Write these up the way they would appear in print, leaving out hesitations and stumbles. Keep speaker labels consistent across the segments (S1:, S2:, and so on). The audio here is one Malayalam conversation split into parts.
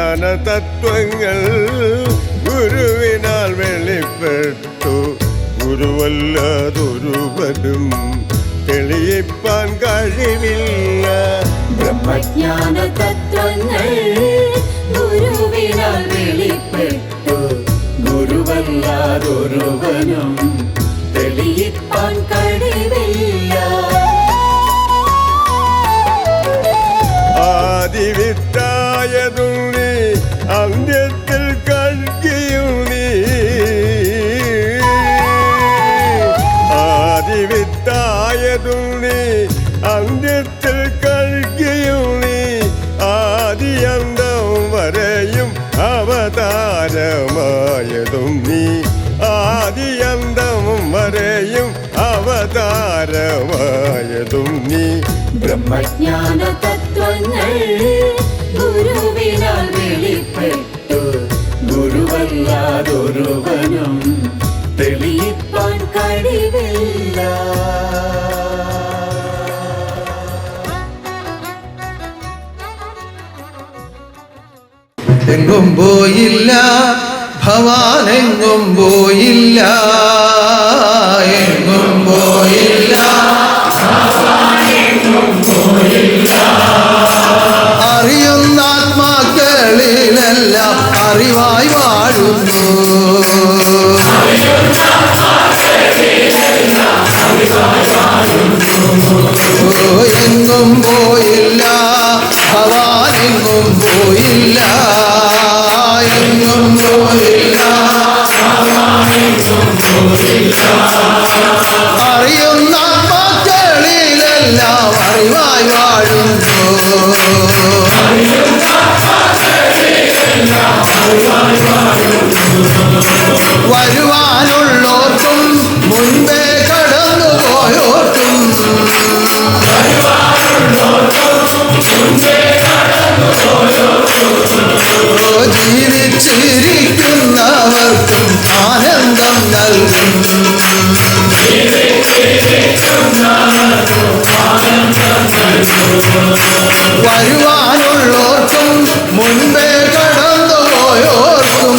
S1: ബ്രഹ്മജ്ഞാന തത്വങ്ങൾ ഗുരുവിനാൽ വെളിപ്പെട്ടു. ഗുരുവല്ലാതൊരുവനും തെളിയിപ്പാൻ കഴിവില്ല.
S2: ബ്രഹ്മജ്ഞാന തത്വങ്ങൾ ഗുരുവിനാൽ വെളിപ്പെട്ടു. ഗുരുവല്ലാതൊരുവനും തെളിയിപ്പാൻ കഴിവില്ല.
S1: ആദിവിത്തായതും നീ അന്ത്യത്തിൽ കൽക്കിയും നീ. ആദിവിത്തായതും നീ അന്ത്യത്തിൽ കൽക്കിയും നീ. ആദിയന്തം വരെയും അവതാരമായതും നീ. ആദിയന്തം വരെയും അവതാരമായതും നീ.
S2: ബ്രഹ്മജ്ഞാന തത്വങ്ങൾ ഗുരുവിനാൽ വെളിപ്പെട്ടു. ഗുരുവല്ലാതൊരുവനും തെളിയിപ്പാൻ കഴിവില്ല.
S3: എങ്ങും പോയില്ല ഭവാനെങ്ങും പോയില്ല. എങ്ങും പോയില്ല അറിയുന്ന ആത്മാക്കളിലെല്ലാം അറിവായി വാഴുന്നു. എങ്ങും പോയില്ല ഭവാനെങ്ങും പോയില്ല. എങ്ങും പോയില്ല അറിയുന്ന ആത്മാക്കളിലെല്ലാം അറിവായി വാഴുന്നു. വരുവാനുള്ളോർക്കും മുൻപേ കടന്നുപോയോർക്കും ജീവിച്ചിരിക്കുന്നവർക്കും ആനന്ദം നൽകും. വരുവാനുള്ളോർക്കും മുൻപേ കടന്നുപോയോർക്കും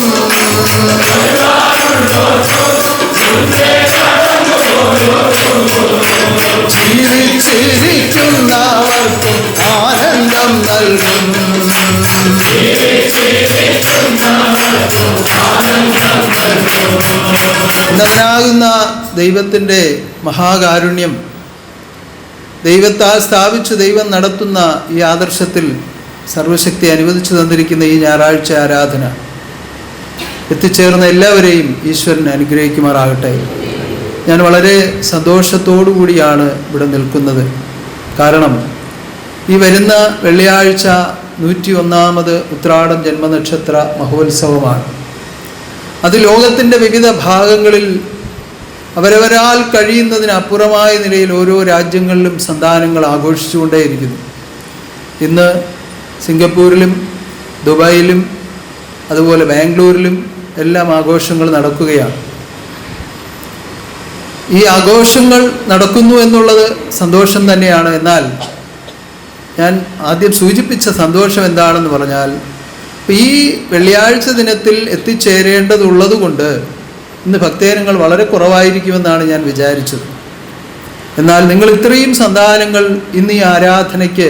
S3: ജീവിച്ചിരിക്കുന്നവർക്കും ആനന്ദം നൽകും. നന്നാകുന്ന ദൈവത്തിൻ്റെ മഹാകാരുണ്യം, ദൈവത്താൽ സ്ഥാപിച്ച് ദൈവം നടത്തുന്ന ഈ ആദർശത്തിൽ സർവശക്തി അനുവദിച്ചു തന്നിരിക്കുന്ന ഈ ഞായറാഴ്ച ആരാധന എത്തിച്ചേർന്ന എല്ലാവരെയും ഈശ്വരൻ അനുഗ്രഹിക്കുമാറാകട്ടെ. ഞാൻ വളരെ സന്തോഷത്തോടു കൂടിയാണ് ഇവിടെ നിൽക്കുന്നത്. കാരണം ഈ വരുന്ന വെള്ളിയാഴ്ച 101ാമത് ഉത്രാടം ജന്മനക്ഷത്ര മഹോത്സവമാണ്. അത് ലോകത്തിൻ്റെ വിവിധ ഭാഗങ്ങളിൽ അവരവരാൽ കഴിയുന്നതിനപ്പുറമായ നിലയിൽ ഓരോ രാജ്യങ്ങളിലും സന്താനങ്ങൾ ആഘോഷിച്ചുകൊണ്ടേയിരിക്കുന്നു. ഇന്ന് സിംഗപ്പൂരിലും ദുബായിലും അതുപോലെ ബാംഗ്ലൂരിലും എല്ലാം ആഘോഷങ്ങൾ നടക്കുകയാണ്. ഈ ആഘോഷങ്ങൾ നടക്കുന്നു എന്നുള്ളത് സന്തോഷം തന്നെയാണ്. എന്നാൽ ഞാൻ ആദ്യം സൂചിപ്പിച്ച സന്തോഷം എന്താണെന്ന് പറഞ്ഞാൽ, ഈ വെള്ളിയാഴ്ച ദിനത്തിൽ എത്തിച്ചേരേണ്ടതുള്ളത് കൊണ്ട് ഇന്ന് ഭക്തജനങ്ങൾ വളരെ കുറവായിരിക്കുമെന്നാണ് ഞാൻ വിചാരിച്ചത്. എന്നാൽ നിങ്ങൾ ഇത്രയും സന്താനങ്ങൾ ഇന്ന് ഈ ആരാധനയ്ക്ക്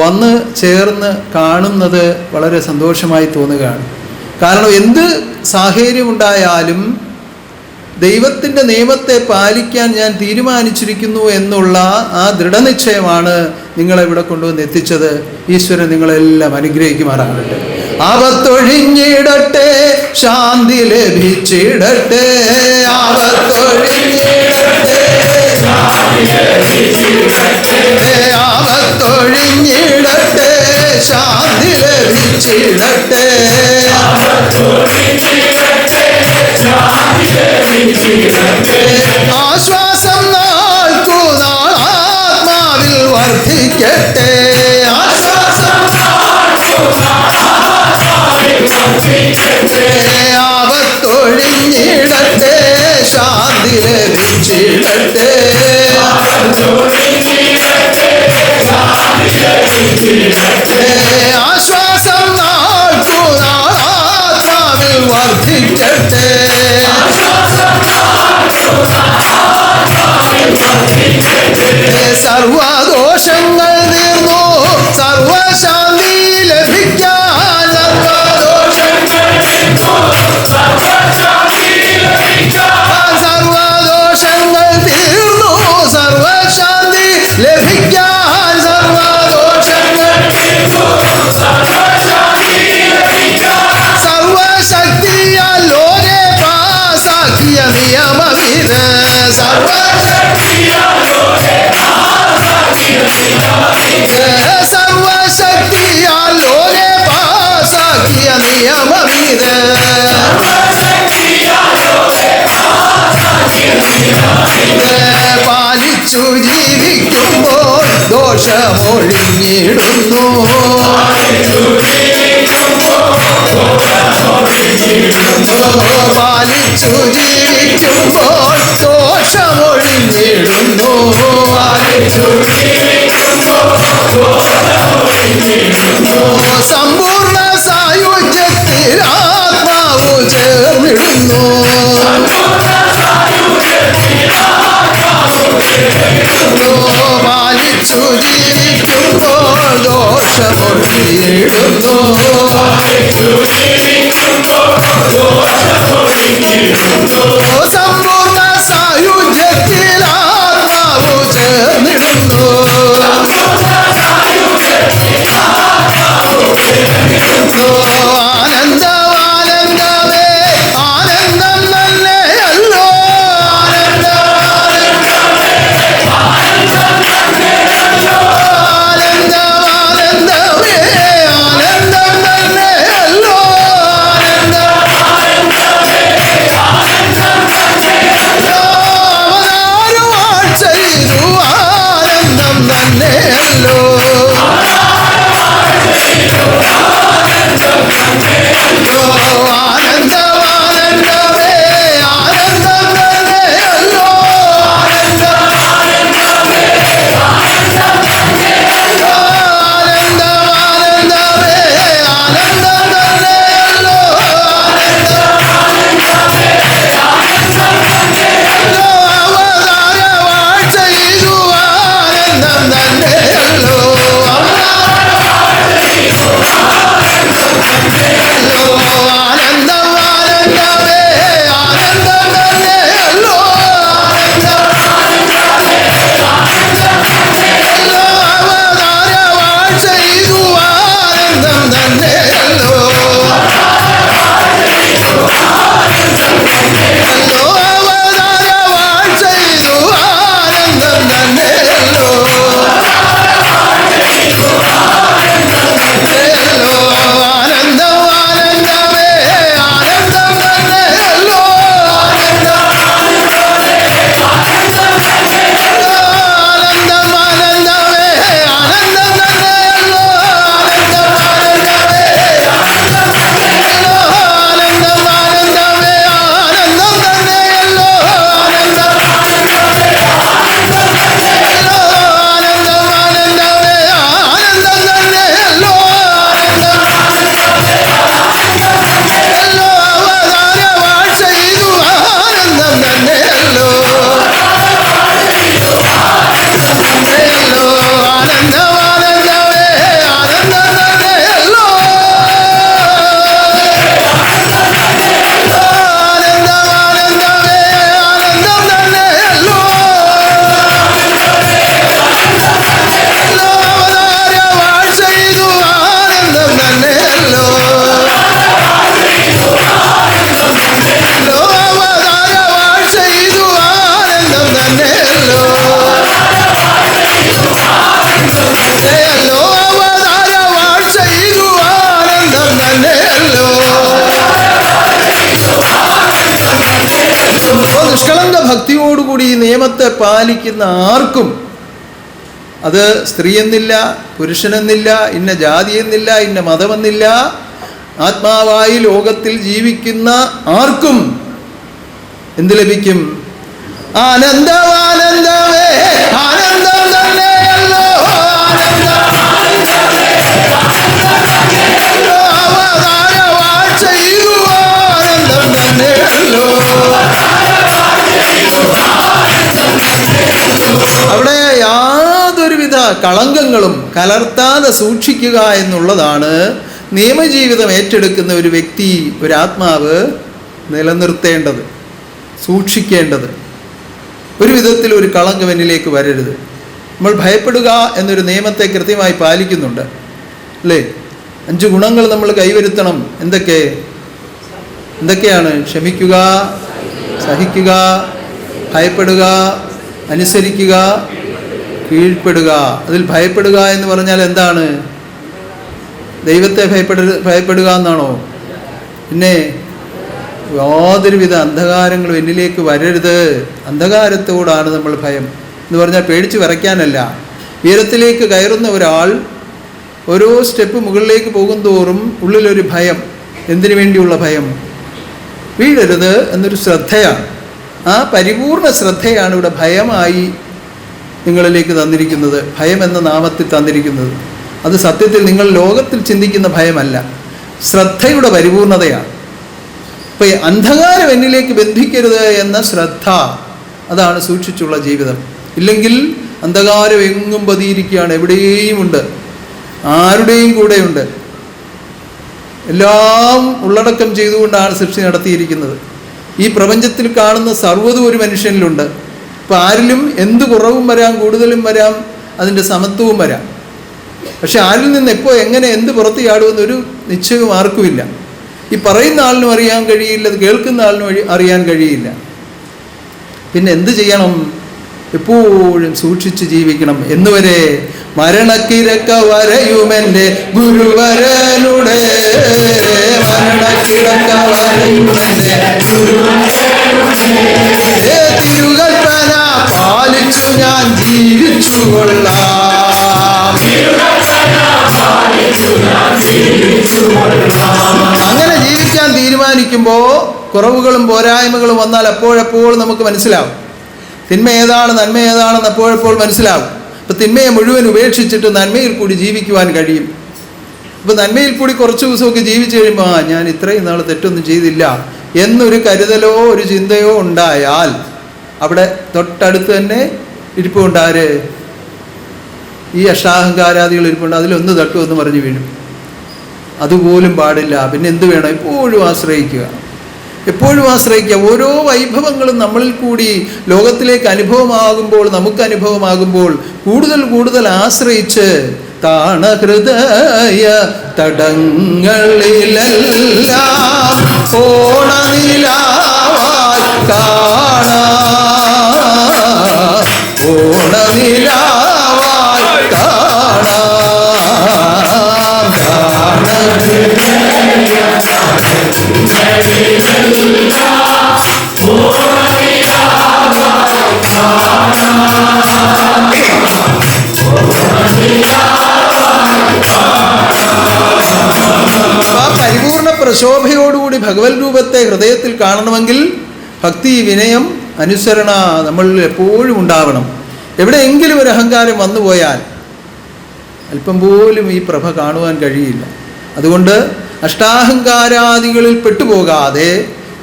S3: വന്ന് ചേർന്ന് കാണുന്നത് വളരെ സന്തോഷമായി തോന്നുകയാണ്. കാരണം എന്ത് സാഹചര്യമുണ്ടായാലും ദൈവത്തിൻ്റെ നിയമത്തെ പാലിക്കാൻ ഞാൻ തീരുമാനിച്ചിരിക്കുന്നു എന്നുള്ള ആ ദൃഢനിശ്ചയമാണ് നിങ്ങളെ ഇവിടെ കൊണ്ടുവന്ന് എത്തിച്ചത്. ഈശ്വരൻ നിങ്ങളെല്ലാം അനുഗ്രഹിക്കുമാറാകട്ടെ. ആപത്തൊഴിഞ്ഞിടട്ടെ, ശാന്തി ലഭിച്ചിടട്ടെ. ആപത്തൊഴിഞ്ഞിടട്ടെ, ആപത്തൊഴിഞ്ഞിടട്ടെ, ശാന്തി ലഭിച്ചിടട്ടെ. ആശ്വാസം നാൾക്കുനാൾ ആത്മാവിൽ വർദ്ധിക്കട്ടെ. ആപത്തൊഴിഞ്ഞിടട്ടെ, ശാന്തി ലഭിച്ചിടട്ടെ. ആശ്വാസം നാൾ തെളിഞ്ഞിടട്ടെ സർവദോഷങ്ങൾ തീർന്നു സർവശാന്തി ലഭിക്കാൻ സർവദോഷങ്ങൾ തീർന്നു സർവശാന്തി ലഭിക്കാൻ സർവശക്തിയാൽ ലോകെ പാസാക്കിയ നിയമമിത് സർവശക്തിയാൽ ലോകെ പാസാക്കിയ നിയമമിത് പാലിച്ചു ജീവിക്കുമ്പോൾ ദോഷമൊഴിഞ്ഞിടുന്നു പാലിച്ചു ജീവിക്കുമ്പോൾ ദോഷമൊഴിഞ്ഞിടുന്നു സമ്പൂർണ്ണ സായുജ്യത്തിൽ ആത്മാവു ചേർന്നിടുന്നു പാലിച്ചു ജീവിക്കുമ്പോൾ ദോഷമൊഴിഞ്ഞിടുന്നു സമ്പൂർണ്ണ സായുജ്യത്തിൽ ആത്മാവു ചേർന്നിടുന്നു ആനന്ദമാനന്ദമേ ആനന്ദം തന്നെയല്ലോ ആനന്ദമാനന്ദമേ ആനന്ദം തന്നെയല്ലോ അവതാരവാൾ ചെയ്തു ആനന്ദം തന്നെയല്ലോ ആനന്ദമാനന്ദമേ ആനന്ദം തന്നെയല്ലോ ആനന്ദമാനന്ദമേ ആനന്ദം തന്നെയല്ലോ അവതാരവാൾ ചെയ്തു ആനന്ദം തന്നെയല്ലോ ആനന്ദമാനന്ദമേ ആനന്ദം തന്നെയല്ലോ അവതാരവാൾ ചെയ്തു ആനന്ദം തന്നെയല്ലോ അവതാരവാൾ ചെയ്തു ആനന്ദം തന്നെയല്ലോ ആനന്ദമാനന്ദമേ ആനന്ദം തന്നെയല്ലോ ആനന്ദമാനന്ദമേ ആനന്ദം തന്നെയല്ലോ ആനന്ദമാനന്ദമേ ആനന്ദമാനന്ദമേ ആനന്ദം തന്നെയല്ലോ ആനന്ദമാനന്ദമേ ആനന്ദം തന്നെയല്ലോ അവതാരവാൾ ചെയ്തു ആനന്ദം തന്നെയല്ലോ ആനന്ദമാനന്ദമേ ആനന്ദം തന്നെയല്ലോ ആനന്ദമാനന്ദമേ ആനന്ദം തന്നെയല്ലോ അവതാരവാൾ ചെയ്തു ആനന്ദം തന്നെയല്ലോ അവതാരവാൾ ചെയ്തു ആനന്ദം തന്നെയല്ലോ അവതാരവാൾ ചെയ്തു ആനന്ദം തന്നെയല്ലോ നിഷ്കളങ്ക ഭക്തിയോടുകൂടി ഈ നിയമത്തെ പാലിക്കുന്ന ആർക്കും അത് സ്ത്രീയെന്നില്ല പുരുഷനെന്നില്ല ഇന്ന ജാതിയെന്നില്ല ഇന്ന മതമെന്നില്ല ആത്മാവായി ലോകത്തിൽ ജീവിക്കുന്ന ആർക്കും എന്ത് ലഭിക്കും? ആനന്ദമാനന്ദമേ ആനന്ദം തന്നെയല്ലോ അവതാരവാൾ ചെയ്തു ആനന്ദം തന്നെ അവിടെ യാതൊരുവിധ കളങ്കങ്ങളും കലർത്താതെ സൂക്ഷിക്കുക എന്നുള്ളതാണ് നിയമജീവിതം ഏറ്റെടുക്കുന്ന ഒരു വ്യക്തി, ഒരു ആത്മാവ് നിലനിർത്തേണ്ടത്, സൂക്ഷിക്കേണ്ടത്. ഒരു വിധത്തിൽ ഒരു കളങ്കം എന്നിലേക്ക് വരരുത്. നമ്മൾ ഭയപ്പെടുക എന്നൊരു നിയമത്തെ കൃത്യമായി പാലിക്കുന്നുണ്ട് അല്ലേ? 5 ഗുണങ്ങൾ നമ്മൾ കൈവരുത്തണം. എന്തൊക്കെയാണ്? ക്ഷമിക്കുക, സഹിക്കുക, ഭയപ്പെടുക, അനുസരിക്കുക, കീഴ്പ്പെടുക. അതിൽ ഭയപ്പെടുക എന്ന് പറഞ്ഞാൽ എന്താണ്? ദൈവത്തെ ഭയപ്പെടുക എന്നാണോ? പിന്നെ യാതൊരുവിധ അന്ധകാരങ്ങളും എന്നിലേക്ക് വരരുത്. അന്ധകാരത്തോടാണ് നമ്മൾ ഭയം എന്ന് പറഞ്ഞാൽ പേടിച്ച് വിറയ്ക്കാനല്ല. ഉയരത്തിലേക്ക് കയറുന്ന ഒരാൾ ഓരോ സ്റ്റെപ്പ് മുകളിലേക്ക് പോകും തോറും ഉള്ളിലൊരു ഭയം. എന്തിനു വേണ്ടിയുള്ള ഭയം? വീഴരുത് എന്നൊരു ശ്രദ്ധയാണ്. ആ പരിപൂർണ ശ്രദ്ധയാണ് ഇവിടെ ഭയമായി നിങ്ങളിലേക്ക് തന്നിരിക്കുന്നത്, ഭയം എന്ന നാമത്തിൽ തന്നിരിക്കുന്നത്. അത് സത്യത്തിൽ നിങ്ങൾ ലോകത്തിൽ ചിന്തിക്കുന്ന ഭയമല്ല, ശ്രദ്ധയുടെ പരിപൂർണതയാണ്. അപ്പോൾ ഈ അന്ധകാരം എന്നിലേക്ക് ബന്ധിക്കരുത് എന്ന ശ്രദ്ധ, അതാണ് സൂക്ഷിച്ചുള്ള ജീവിതം. ഇല്ലെങ്കിൽ അന്ധകാരം എങ്ങും പതിയിരിക്കുകയാണ്, എവിടെയും ഉണ്ട്, ആരുടെയും കൂടെയുണ്ട്. എല്ലാം ഉള്ളടക്കം ചെയ്തുകൊണ്ടാണ് സൃഷ്ടി നടത്തിയിരിക്കുന്നത്. ഈ പ്രപഞ്ചത്തിൽ കാണുന്ന സർവ്വതും ഒരു മനുഷ്യനിലുണ്ട്. ഇപ്പം ആരിലും എന്ത് കുറവും വരാം, കൂടുതലും വരാം, അതിൻ്റെ സമത്വവും വരാം. പക്ഷെ ആരിൽ നിന്ന് എപ്പോൾ എങ്ങനെ എന്ത് പുറത്ത് ചാടുമെന്നൊരു നിശ്ചയവും ആർക്കുമില്ല. ഈ പറയുന്ന ആളിനും അറിയാൻ കഴിയില്ല, അത് കേൾക്കുന്ന ആളിനും അറിയാൻ കഴിയില്ല. പിന്നെ എന്ത് ചെയ്യണം? എപ്പോഴും സൂക്ഷിച്ച് ജീവിക്കണം. എന്നുവരെ മരണക്കിരക്ക വരയുമെൻ്റെ ഗുരുവരനുടെ, മരണക്കിരക്ക വരയുമെൻ്റെ തിരുകൽപ്പന പാലിച്ചു ഞാൻ ജീവിച്ചു കൊള്ളാം. അങ്ങനെ ജീവിക്കാൻ തീരുമാനിക്കുമ്പോൾ കുറവുകളും പോരായ്മകളും വന്നാൽ അപ്പോഴപ്പോൾ നമുക്ക് മനസ്സിലാവും. തിന്മ ഏതാണ് നന്മ ഏതാണെന്ന് അപ്പോഴപ്പോൾ മനസ്സിലാവും. അപ്പം തിന്മയെ മുഴുവൻ ഉപേക്ഷിച്ചിട്ട് നന്മയിൽ കൂടി ജീവിക്കുവാൻ കഴിയും. അപ്പം നന്മയിൽ കൂടി കുറച്ച് ദിവസമൊക്കെ ജീവിച്ചു കഴിയുമ്പോൾ ഞാൻ ഇത്രയും നാൾ തെറ്റൊന്നും ചെയ്തില്ല എന്നൊരു കരുതലോ ഒരു ചിന്തയോ ഉണ്ടായാൽ അവിടെ തൊട്ടടുത്ത് തന്നെ ഇരിപ്പുണ്ട്. ആര്? ഈ അഷ്ടാഹങ്കാരാദികൾ ഇരിപ്പുണ്ട്. അതിലൊന്ന് തട്ടുമെന്ന് പറഞ്ഞു വീഴും. അതുപോലും പാടില്ല. പിന്നെ എന്ത് വേണം? എപ്പോഴും ആശ്രയിക്കുക, എപ്പോഴും ആശ്രയിക്കുക. ഓരോ വൈഭവങ്ങളും നമ്മളിൽ കൂടി ലോകത്തിലേക്ക് അനുഭവമാകുമ്പോൾ, നമുക്ക് അനുഭവമാകുമ്പോൾ കൂടുതൽ കൂടുതൽ ആശ്രയിച്ച് താണഹൃദയ തടങ്ങളിലെല്ലാം ഓണനിലാവായി കാണാം, ഓണനിലാവായി കാണാം. പരിപൂർണ പ്രശോഭയോടുകൂടി ഭഗവത് രൂപത്തെ ഹൃദയത്തിൽ കാണണമെങ്കിൽ ഭക്തി, വിനയം, അനുസരണ നമ്മളിൽ എപ്പോഴും ഉണ്ടാവണം. എവിടെയെങ്കിലും ഒരു അഹങ്കാരം വന്നുപോയാൽ അല്പം പോലും ഈ പ്രഭ കാണുവാൻ കഴിയില്ല. അതുകൊണ്ട് അഷ്ടാഹങ്കാരാദികളിൽ പെട്ടുപോകാതെ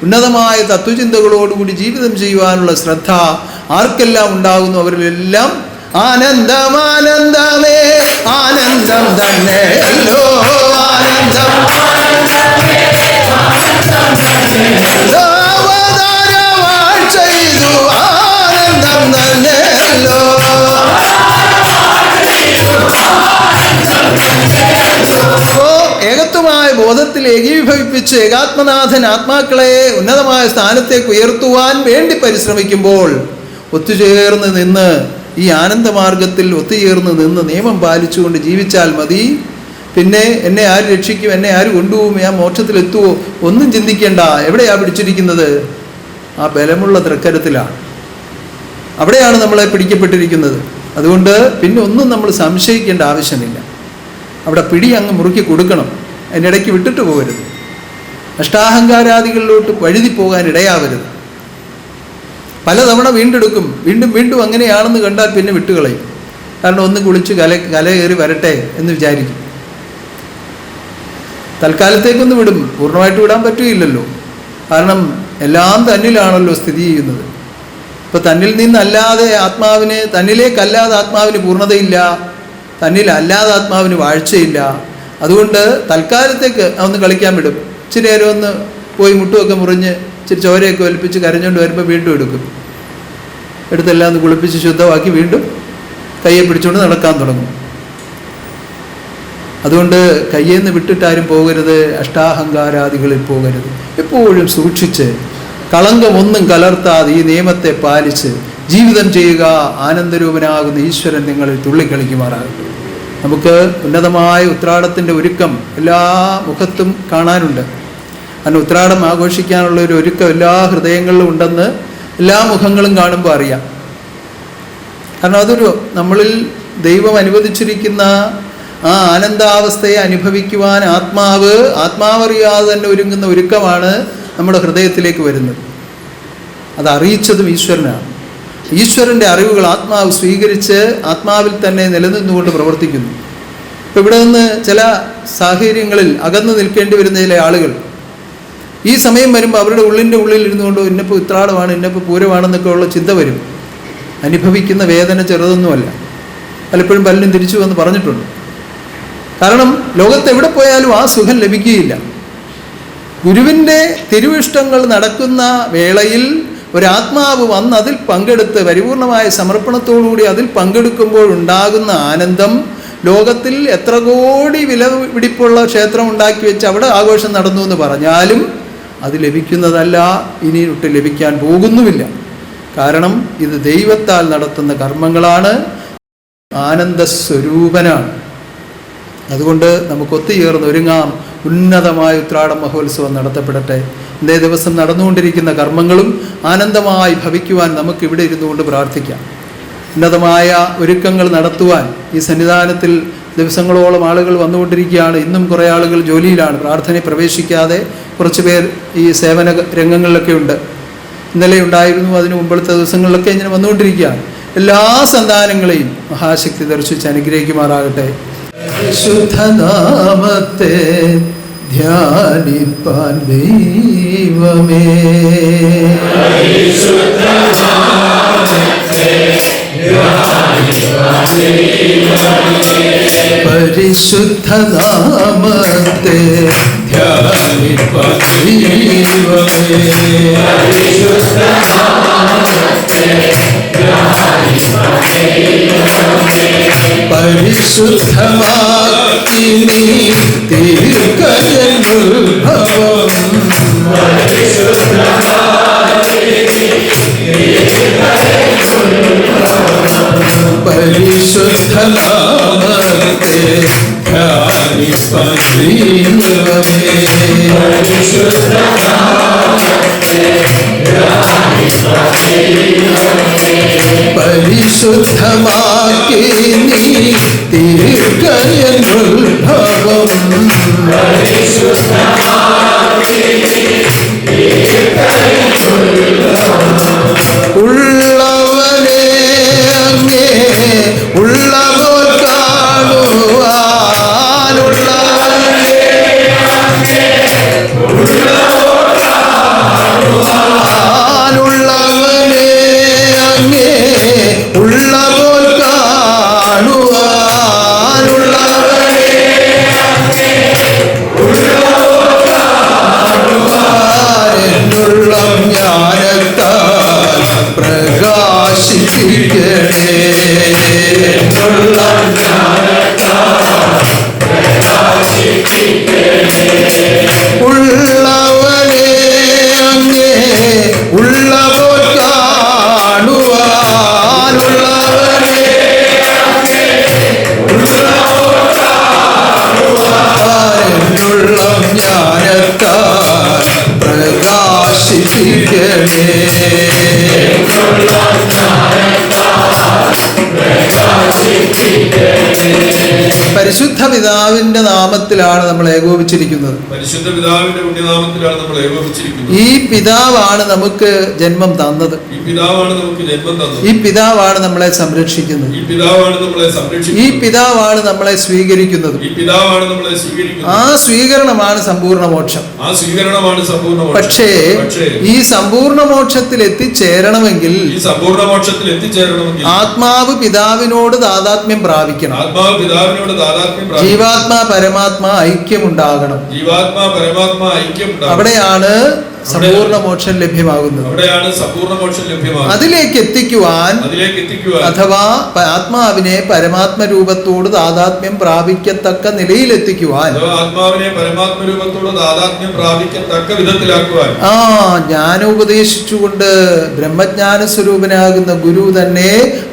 S3: ഉന്നതമായ തത്വചിന്തകളോടുകൂടി ജീവിതം ചെയ്യുവാനുള്ള ശ്രദ്ധ ആർക്കെല്ലാം ഉണ്ടാകുന്നു അവരിലെല്ലാം ആനന്ദം, ആനന്ദമേ ആനന്ദം തന്നെ, ആനന്ദം ചെയ്തു ആനന്ദം തന്നെ. ഏകത്വമായ ബോധത്തിൽ ഏകീഭവിപ്പിച്ച് ഏകാത്മനാഥൻ ആത്മാക്കളെ ഉന്നതമായ സ്ഥാനത്തേക്ക് ഉയർത്തുവാൻ വേണ്ടി പരിശ്രമിക്കുമ്പോൾ ഒത്തുചേർന്ന് നിന്ന് ഈ ആനന്ദമാർഗത്തിൽ ഒത്തുചേർന്ന് നിന്ന് നിയമം പാലിച്ചുകൊണ്ട് ജീവിച്ചാൽ മതി. പിന്നെ എന്നെ ആര് രക്ഷിക്കും, എന്നെ ആര് കൊണ്ടുപോകും, ഞാൻ മോക്ഷത്തിലെത്തുമോ ഒന്നും ചിന്തിക്കേണ്ട. എവിടെയാണ് പിടിച്ചിരിക്കുന്നത്? ആ ബലമുള്ള തൃക്കരത്തിലാണ്. അവിടെയാണ് നമ്മളെ പിടിക്കപ്പെട്ടിരിക്കുന്നത്. അതുകൊണ്ട് പിന്നെ ഒന്നും നമ്മൾ സംശയിക്കേണ്ട ആവശ്യമില്ല. അവിടെ പിടി അങ്ങ് മുറുക്കി കൊടുക്കണം, അതിനിടയ്ക്ക് വിട്ടിട്ട് പോകരുത്. അഷ്ടാഹങ്കാരാദികളിലോട്ട് വഴുതി പോകാൻ ഇടയാവരുത്. പലതവണ വീണ്ടെടുക്കും, വീണ്ടും വീണ്ടും അങ്ങനെയാണെന്ന് കണ്ടാൽ പിന്നെ വിട്ടുകളയും. കാരണം ഒന്ന് കുളിച്ച് കലയേറി വരട്ടെ എന്ന് വിചാരിക്കും. തൽക്കാലത്തേക്കൊന്ന് വിടും, പൂർണ്ണമായിട്ട് വിടാൻ പറ്റുകയില്ലല്ലോ. കാരണം എല്ലാം തന്നിലാണല്ലോ സ്ഥിതി ചെയ്യുന്നത്. ഇപ്പോൾ തന്നിൽ നിന്നല്ലാതെ തന്നിലേക്കല്ലാതെ ആത്മാവിന് പൂർണ്ണതയില്ല, തന്നിലല്ലാതെ ആത്മാവിന് വാഴ്ചയില്ല. അതുകൊണ്ട് തൽക്കാലത്തേക്ക് ഒന്ന് കളിക്കാൻ വിടും. ഇച്ചിരി നേരം ഒന്ന് പോയി മുട്ടുമൊക്കെ മുറിഞ്ഞ് ഇച്ചിരി ചോരയൊക്കെ ഒലിപ്പിച്ച് കരഞ്ഞുകൊണ്ട് വരുമ്പോൾ വീണ്ടും എടുത്തെല്ലാം ഒന്ന് കുളിപ്പിച്ച് ശുദ്ധമാക്കി വീണ്ടും കയ്യെ പിടിച്ചുകൊണ്ട് നടക്കാൻ തുടങ്ങും. അതുകൊണ്ട് കയ്യിൽ നിന്ന് വിട്ടിട്ടാരും പോകരുത്, അഷ്ടാഹങ്കാരാദികളിൽ പോകരുത്. എപ്പോഴും സൂക്ഷിച്ച് കളങ്കമൊന്നും കലർത്താതെ ഈ നിയമത്തെ പാലിച്ച് ജീവിതം ചെയ്യുക. ആനന്ദരൂപനാകുന്ന ഈശ്വരൻ നിങ്ങളിൽ തുള്ളിക്കളിക്കുമാറാകട്ടെ. നമുക്ക് ഉന്നതമായ ഉത്രാടത്തിൻ്റെ ഒരുക്കം എല്ലാ മുഖത്തും കാണാനുണ്ട്. കാരണം ഉത്രാടം ആഘോഷിക്കാനുള്ള ഒരു ഒരുക്കം എല്ലാ ഹൃദയങ്ങളിലും ഉണ്ടെന്ന് എല്ലാ മുഖങ്ങളും കാണുമ്പോൾ അറിയാം. കാരണം അതൊരു നമ്മളിൽ ദൈവം അനുവദിച്ചിരിക്കുന്ന ആ ആനന്ദാവസ്ഥയെ അനുഭവിക്കുവാൻ ആത്മാവറിയാതെ തന്നെ ഒരുങ്ങുന്ന ഒരുക്കമാണ് നമ്മുടെ ഹൃദയത്തിലേക്ക് വരുന്നത്. അത് അറിയിച്ചതും ഈശ്വരനാണ്. ഈശ്വരൻ്റെ അറിവുകൾ ആത്മാവ് സ്വീകരിച്ച് ആത്മാവിൽ തന്നെ നിലനിന്നുകൊണ്ട് പ്രവർത്തിക്കുന്നു. ഇപ്പം ഇവിടെ നിന്ന് ചില സാഹചര്യങ്ങളിൽ അകന്നു നിൽക്കേണ്ടി വരുന്ന ചില ആളുകൾ ഈ സമയം വരുമ്പോൾ അവരുടെ ഉള്ളിൽ ഇരുന്നുകൊണ്ട് ഇന്നപ്പോൾ ഉത്രാടമാണ്, ഇന്നപ്പോൾ പൂരമാണെന്നൊക്കെ ഉള്ള ചിന്ത വരും. അനുഭവിക്കുന്ന വേദന ചെറുതൊന്നുമല്ല. പലപ്പോഴും പലരും തിരിച്ചു വന്ന് പറഞ്ഞിട്ടുണ്ട്. കാരണം ലോകത്ത് എവിടെ പോയാലും ആ സുഖം ലഭിക്കുകയില്ല. ഗുരുവിൻ്റെ തിരുവിഷ്ടങ്ങൾ നടക്കുന്ന വേളയിൽ ഒരാത്മാവ് വന്ന് അതിൽ പങ്കെടുത്ത് പരിപൂർണമായ സമർപ്പണത്തോടുകൂടി അതിൽ പങ്കെടുക്കുമ്പോഴുണ്ടാകുന്ന ആനന്ദം ലോകത്തിൽ എത്ര കോടി വില പിടിപ്പുള്ള ക്ഷേത്രം ഉണ്ടാക്കി വെച്ച് അവിടെ ആഘോഷം നടന്നു എന്ന് പറഞ്ഞാലും അത് ലഭിക്കുന്നതല്ല, ഇനിയൊട്ട് ലഭിക്കാൻ പോകുന്നുമില്ല. കാരണം ഇത് ദൈവത്താൽ നടത്തുന്ന കർമ്മങ്ങളാണ്, ആനന്ദസ്വരൂപനാണ്. അതുകൊണ്ട് നമുക്ക് ഒത്തുചേർന്ന് ഒരുങ്ങാം. ഉന്നതമായ ഉത്രാട മഹോത്സവം നടത്തപ്പെടട്ടെ. ഇന്നേ ദിവസം നടന്നുകൊണ്ടിരിക്കുന്ന കർമ്മങ്ങളും ആനന്ദമായി ഭവിക്കുവാൻ നമുക്കിവിടെ ഇരുന്നുകൊണ്ട് പ്രാർത്ഥിക്കാം. ഉന്നതമായ ഒരുക്കങ്ങൾ നടത്തുവാൻ ഈ സന്നിധാനത്തിൽ ദിവസങ്ങളോളം ആളുകൾ വന്നുകൊണ്ടിരിക്കുകയാണ്. ഇന്നും കുറേ ആളുകൾ ജോലിയിലാണ്, പ്രാർത്ഥനയിൽ പ്രവേശിക്കാതെ കുറച്ച് പേർ ഈ സേവന രംഗങ്ങളിലൊക്കെ ഉണ്ട്. ഇന്നലെ ഉണ്ടായിരുന്നു, അതിന് മുമ്പത്തെ ദിവസങ്ങളിലൊക്കെ ഇങ്ങനെ വന്നുകൊണ്ടിരിക്കുകയാണ്. എല്ലാ സന്താനങ്ങളെയും മഹാശക്തി ദർശിച്ച് അനുഗ്രഹിക്കുമാറാകട്ടെ. ശുദ്ധനാമത്തെ ധ്യാനിപ്പാൻ ദൈവമേ, പരിശുദ്ധനാമത്തെ ധ്യാനിപ്പാൻ ദൈവമേ, പരിശുദ്ധമാക്കി നീ തീർക്കനുഭവം, പരിശുദ്ധനാമത്തെ ധ്യാനിപ്പാൻ ദൈവമേ, പരിശുദ്ധമാക്കി നീ തീർക്കനുഭവം, ഉള്ളവനെ അങ്ങേ ഉള്ളവർ കാണുവാനുള്ളവനെ അങ്ങേ ഉള്ളവർ കാണുവാനുള്ളവനെ പരിശുദ്ധ പിതാവിന്റെ നാമത്തിലാണ് നമ്മൾ ഏകോപിച്ചിരിക്കുന്നത്.
S4: പരിശുദ്ധ പിതാവിന്റെ പുണ്യനാമത്തിലാണ് നമ്മൾ ഏകോപിച്ചിരിക്കുന്നത്.
S3: ഈ പിതാവാണ് നമുക്ക് ജന്മം തന്നത്.
S4: ഈ പിതാവാണ് നമുക്ക് ജന്മം തന്നത്.
S3: ഈ പിതാവാണ് നമ്മളെ സംരക്ഷിക്കുന്നത്.
S4: ഈ പിതാവാണ് നമ്മളെ സംരക്ഷിക്കുന്നത്.
S3: ഈ പിതാവാണ് നമ്മളെ സ്വീകരിക്കുന്നത്.
S4: ഈ പിതാവാണ് നമ്മളെ സ്വീകരിക്കുന്നത്.
S3: ആ സ്വീകരണമാണ് സമ്പൂർണ്ണ മോക്ഷം.
S4: ആ സ്വീകരണമാണ് സമ്പൂർണ്ണ മോക്ഷം.
S3: പക്ഷേ ഈ സമ്പൂർണ്ണ മോക്ഷത്തിൽ എത്തിച്ചേരണമെങ്കിൽ
S4: ഈ സമ്പൂർണ്ണ മോക്ഷത്തിൽ എത്തിച്ചേരണമെങ്കിൽ
S3: ആത്മാവ് പിതാവിനോട് താദാത്മ്യം പ്രാപിക്കണം.
S4: ആത്മാവ് പിതാവിനോട് താദാത്മ്യം പ്രാപിക്കണം.
S3: ജീവാത്മാ പരമാത്മാ ഐക്യമുണ്ടാകണം.
S4: ജീവാത്മാ പരമാത്മാ ഐക്യം ഉണ്ടാകണം.
S3: അവിടെയാണ് സമ്പൂർണ്ണ മോക്ഷം ലഭ്യമാകുന്നത്.
S4: അവിടെയാണ് സമ്പൂർണ്ണ മോക്ഷം ലഭ്യമാകുന്നത്.
S3: അതിലേക്ക് എത്തിക്കുവാൻ അഥവാ ആത്മാവിനെ പരമാത്മ രൂപത്തോട് താദാത്മ്യം പ്രാപിക്കത്തക്ക നിലയിലെത്തിക്കുവാൻ,
S4: ആത്മാവിനെ പരമാത്മ രൂപത്തോട് താദാത്മ്യം പ്രാപിക്കത്തക്ക വിധത്തിലാക്കുവാൻ
S3: ജ്ഞാനം ഉപദേശിച്ചുകൊണ്ട് ബ്രഹ്മജ്ഞാന സ്വരൂപനാകുന്ന ഗുരു തന്നെ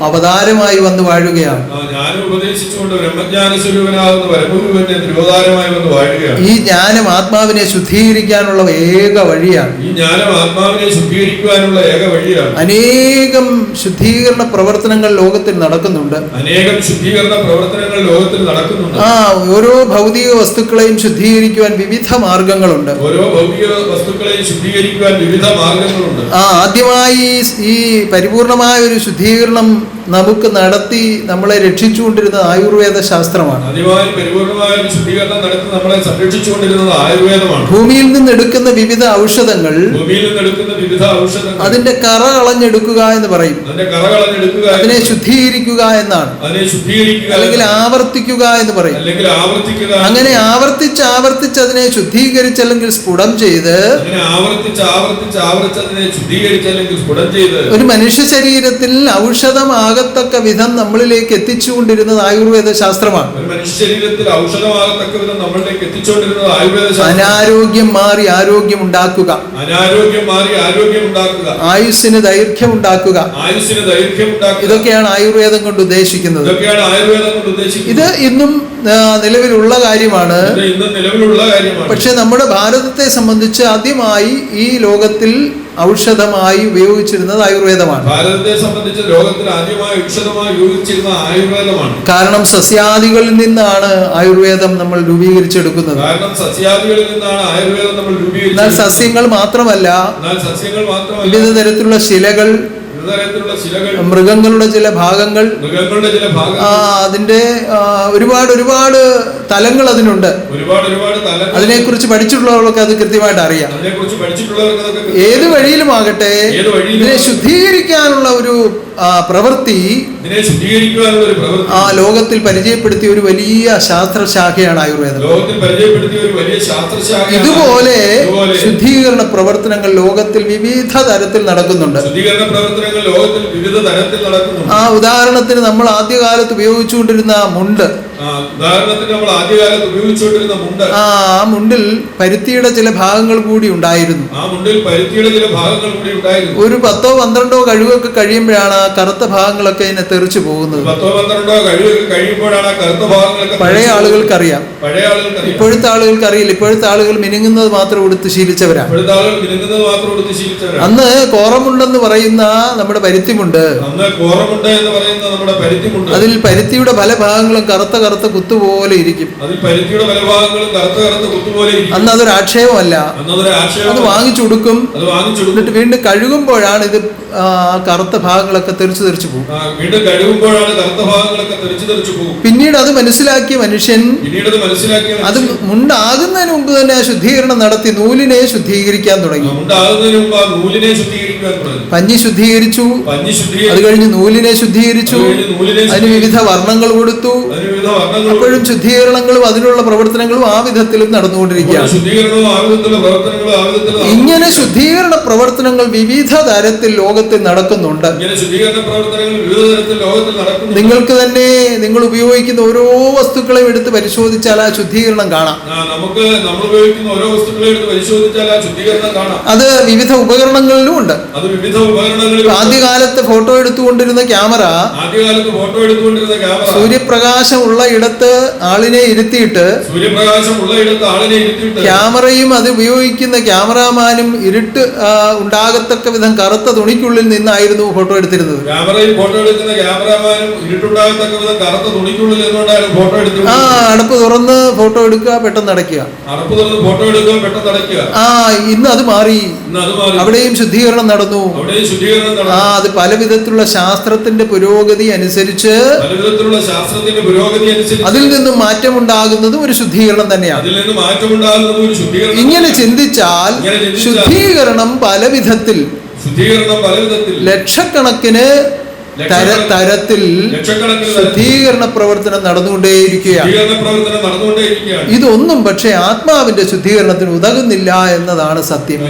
S3: അവതാരമായി വന്ന് വാഴുകയാണ്.
S4: ജ്ഞാനം ഉപദേശിച്ചുകൊണ്ട് ബ്രഹ്മജ്ഞാന സ്വരൂപനാകുന്ന പരമഗുരു തന്നെ തിരുവതാരമായി വന്ന് വാഴുകയാണ്.
S3: ഈ ജ്ഞാനം ആത്മാവിനെ ശുദ്ധീകരിക്കാനുള്ള ഏക വഴിയാണ്.
S4: ഈ ജ്ഞാനം ആത്മാവിനെ ശുദ്ധീകരിക്കുവാനുള്ള ഏക വഴിയാണ്.
S3: അനേകം ശുദ്ധീകരണ പ്രവർത്തനങ്ങൾ ലോകത്തിൽ നടക്കുന്നുണ്ട്.
S4: അനേകം ശുദ്ധീകരണ പ്രവർത്തനങ്ങൾ ലോകത്തിൽ നടക്കുന്നുണ്ട്.
S3: ഓരോ ഭൗതിക വസ്തുക്കളെയും ശുദ്ധീകരിക്കുവാൻ വിവിധ മാർഗങ്ങളുണ്ട്.
S4: ഓരോ ഭൗതിക വസ്തുക്കളെയും ശുദ്ധീകരിക്കുവാൻ വിവിധ മാർഗങ്ങളുണ്ട്.
S3: ആദ്യമായി ഈ പരിപൂർണമായ ഒരു ശുദ്ധീകരണം നമുക്ക് നടത്തി നമ്മളെ രക്ഷിച്ചുകൊണ്ടിരുന്നത് ആയുർവേദ ശാസ്ത്രമാണ്.
S4: ആദ്യമായി പരിപൂർണമായ ഒരു ശുദ്ധീകരണം നടത്തി നമ്മളെ സംരക്ഷിച്ചുകൊണ്ടിരുന്നത് ആയുർവേദമാണ്.
S3: ഭൂമിയിൽ നിന്ന് എടുക്കുന്ന വിവിധ ഔഷധങ്ങൾ, അതിന്റെ കറ കളഞ്ഞെടുക്കുക എന്ന് പറയും. അതിനെ ശുദ്ധീകരിക്കുക എന്നാണ്, അല്ലെങ്കിൽ ആവർത്തിക്കുക എന്ന് പറയും. അങ്ങനെ ആവർത്തിച്ച് അതിനെ ശുദ്ധീകരിച്ച് അല്ലെങ്കിൽ സ്ഫുടം ചെയ്ത് ഒരു മനുഷ്യ ശരീരത്തിൽ ഔഷധമാകത്തക്ക വിധം നമ്മളിലേക്ക് എത്തിച്ചുകൊണ്ടിരുന്നത് ആയുർവേദ ശാസ്ത്രമാണ്. അനാരോഗ്യം മാറി ആരോഗ്യം ഉണ്ടാക്കുക, ആയുസ്സിന് ദൈർഘ്യം ഉണ്ടാക്കുക, ഇതൊക്കെയാണ് ആയുർവേദം കൊണ്ട് ഉദ്ദേശിക്കുന്നത്. ഇത് ഇന്നും നിലവിലുള്ള കാര്യമാണ്. പക്ഷെ നമ്മുടെ ഭാരതത്തെ സംബന്ധിച്ച് ആദ്യമായി ഈ ലോകത്തിൽ ഔഷധമായി ഉപയോഗിച്ചിരുന്നത് ആയുർവേദമാണ്.
S4: ഭാരതത്തെ സംബന്ധിച്ച് ലോകത്തിൽ ആദ്യമായി ഔഷധമായി ഉപയോഗിച്ചിരുന്ന ആയുർവേദമാണ്.
S3: കാരണം സസ്യാദികളിൽ നിന്നാണ് ആയുർവേദം നമ്മൾ രൂപീകരിച്ചെടുക്കുന്നത്. എന്നാൽ സസ്യങ്ങൾ മാത്രമല്ല, വിവിധ തരത്തിലുള്ള ശിലകൾ, മൃഗങ്ങളുടെ ചില ഭാഗങ്ങൾ, അതിന്റെ ഒരുപാട് തലങ്ങൾ അതിനുണ്ട്. അതിനെക്കുറിച്ച് പഠിച്ചിട്ടുള്ളവർക്ക് അത് കൃത്യമായിട്ട് അറിയാം. ഏത് വഴിയിലുമാകട്ടെ ഇതിനെ ശുദ്ധീകരിക്കാനുള്ള ഒരു പ്രവൃത്തി ലോകത്തിൽ പരിചയപ്പെടുത്തിയ ഒരു വലിയ ശാസ്ത്രശാഖയാണ് ആയുർവേദം. ഇതുപോലെ ശുദ്ധീകരണ പ്രവർത്തനങ്ങൾ ലോകത്തിൽ വിവിധ തരത്തിൽ നടക്കുന്നുണ്ട്. ഉദാഹരണത്തിന് നമ്മൾ ആദ്യകാലത്ത് ഉപയോഗിച്ചുകൊണ്ടിരുന്ന മുണ്ട്, ആ മുണ്ടിൽ പരുത്തിയുടെ ചില ഭാഗങ്ങൾ കൂടി ഉണ്ടായിരുന്നു. ഒരു 10-12 കഴുകൊക്കെ കഴിയുമ്പോഴാണ് ആ കറുത്ത ഭാഗങ്ങളൊക്കെ ഇതിനെ തെറിച്ചു പോകുന്നത്. പഴയ ആളുകൾക്കറിയാം, ഇപ്പോഴത്തെ ആളുകൾക്ക് അറിയില്ല. ഇപ്പോഴത്തെ ആളുകൾ മിനുങ്ങുന്നത് മാത്രം ഉടുത്ത് ശീലിച്ചവരാണ്. അന്ന് കോറമുണ്ടെന്ന് പറയുന്ന നമ്മുടെ പരുത്തിമുണ്ട്, അതിൽ പരുത്തിയുടെ പല ഭാഗങ്ങളും കറുത്ത കുത്തുപോലെ ഇരിക്കും. അന്ന് അതൊരു ആക്ഷേപമല്ല, അത് വാങ്ങിച്ചുടുക്കും. എന്നിട്ട് വീണ്ടും കഴുകുമ്പോഴാണ് ഇത് കറുത്ത ഭാഗങ്ങളൊക്കെ തെറിച്ചു പോകും. പിന്നീട് അത് മനസ്സിലാക്കിയ മനുഷ്യൻ അത് മുണ്ടാകുന്നതിന് മുമ്പ് തന്നെ ആ ശുദ്ധീകരണം നടത്തി നൂലിനെ ശുദ്ധീകരിക്കാൻ തുടങ്ങി. പഞ്ഞി ശുദ്ധീകരിച്ചു, അത് കഴിഞ്ഞ് നൂലിനെ ശുദ്ധീകരിച്ചു, അതിന് വിവിധ വർണ്ണങ്ങൾ കൊടുത്തു. അപ്പോഴും ശുദ്ധീകരണങ്ങളും അതിനുള്ള പ്രവർത്തനങ്ങളും ആ വിധത്തിലും നടന്നുകൊണ്ടിരിക്കുകയാണ്. ഇങ്ങനെ ശുദ്ധീകരണ പ്രവർത്തനങ്ങൾ വിവിധ തരത്തിൽ ലോകത്തിൽ നടക്കുന്നുണ്ട്. നിങ്ങൾക്ക് തന്നെ നിങ്ങൾ ഉപയോഗിക്കുന്ന ഓരോ വസ്തുക്കളെയും എടുത്ത് പരിശോധിച്ചാൽ ആ ശുദ്ധീകരണം കാണാം. അത് വിവിധ ഉപകരണങ്ങളിലും ഉണ്ട്.
S4: അത് വിവിധ ഉപകരണങ്ങളിൽ
S3: ആദ്യകാലത്ത് ഫോട്ടോ എടുത്തുകൊണ്ടിരുന്ന ക്യാമറ
S4: ആദ്യകാലത്ത് ഫോട്ടോ എടുത്തുകൊണ്ടിരുന്ന ക്യാമറ
S3: സൂര്യപ്രകാശം ഉള്ള ഇടത്ത് ആളിനെ ഇരുത്തിയിട്ട്
S4: സൂര്യപ്രകാശം ഉള്ള ഇടത്ത് ആളിനെ ഇരുത്തിയിട്ട്
S3: ക്യാമറയും അത് ഉപയോഗിക്കുന്ന ക്യാമറാമാനും ഇരുട്ട് ഉണ്ടാകത്തക്ക വിധം കറുത്ത തുണിക്കുള്ളിൽ നിന്നായിരുന്നു ഫോട്ടോ എടുത്തിരുന്നത്.
S4: ക്യാമറയിൽ ഫോട്ടോ എടുക്കുന്ന ക്യാമറാമാനും ഇരുട്ടുണ്ടാകത്തക്ക വിധം കറുത്ത തുണിക്കുള്ളിൽ നിന്നുകൊണ്ടായിരുന്നു ഫോട്ടോ എടുത്തിരുന്നത്.
S3: അടപ്പ് തുറന്ന് ഫോട്ടോ എടുക്കുക, പെട്ടെന്ന് അടയ്ക്കുക.
S4: അടപ്പ് തുറന്ന് ഫോട്ടോ എടുക്കുക, പെട്ടെന്ന് അടയ്ക്കുക.
S3: ഇന്ന് അത് മാറി. അവിടെയും ശുദ്ധീകരണം നടന്നു. അത് പല വിധത്തിലുള്ള ശാസ്ത്രത്തിന്റെ പുരോഗതി അനുസരിച്ച് അതിൽ നിന്നും മാറ്റമുണ്ടാകുന്നതും ഒരു ശുദ്ധീകരണം തന്നെയാണ്. ഇങ്ങനെ ചിന്തിച്ചാൽ ശുദ്ധീകരണം പല വിധത്തിൽ ലക്ഷക്കണക്കിന് തരത്തിൽ ശുദ്ധീകരണ പ്രവർത്തനം നടന്നുകൊണ്ടേയിരിക്കുകയാണ്. ഇതൊന്നും പക്ഷേ ആത്മാവിന്റെ ശുദ്ധീകരണത്തിന് ഉതകുന്നില്ല എന്നതാണ് സത്യം.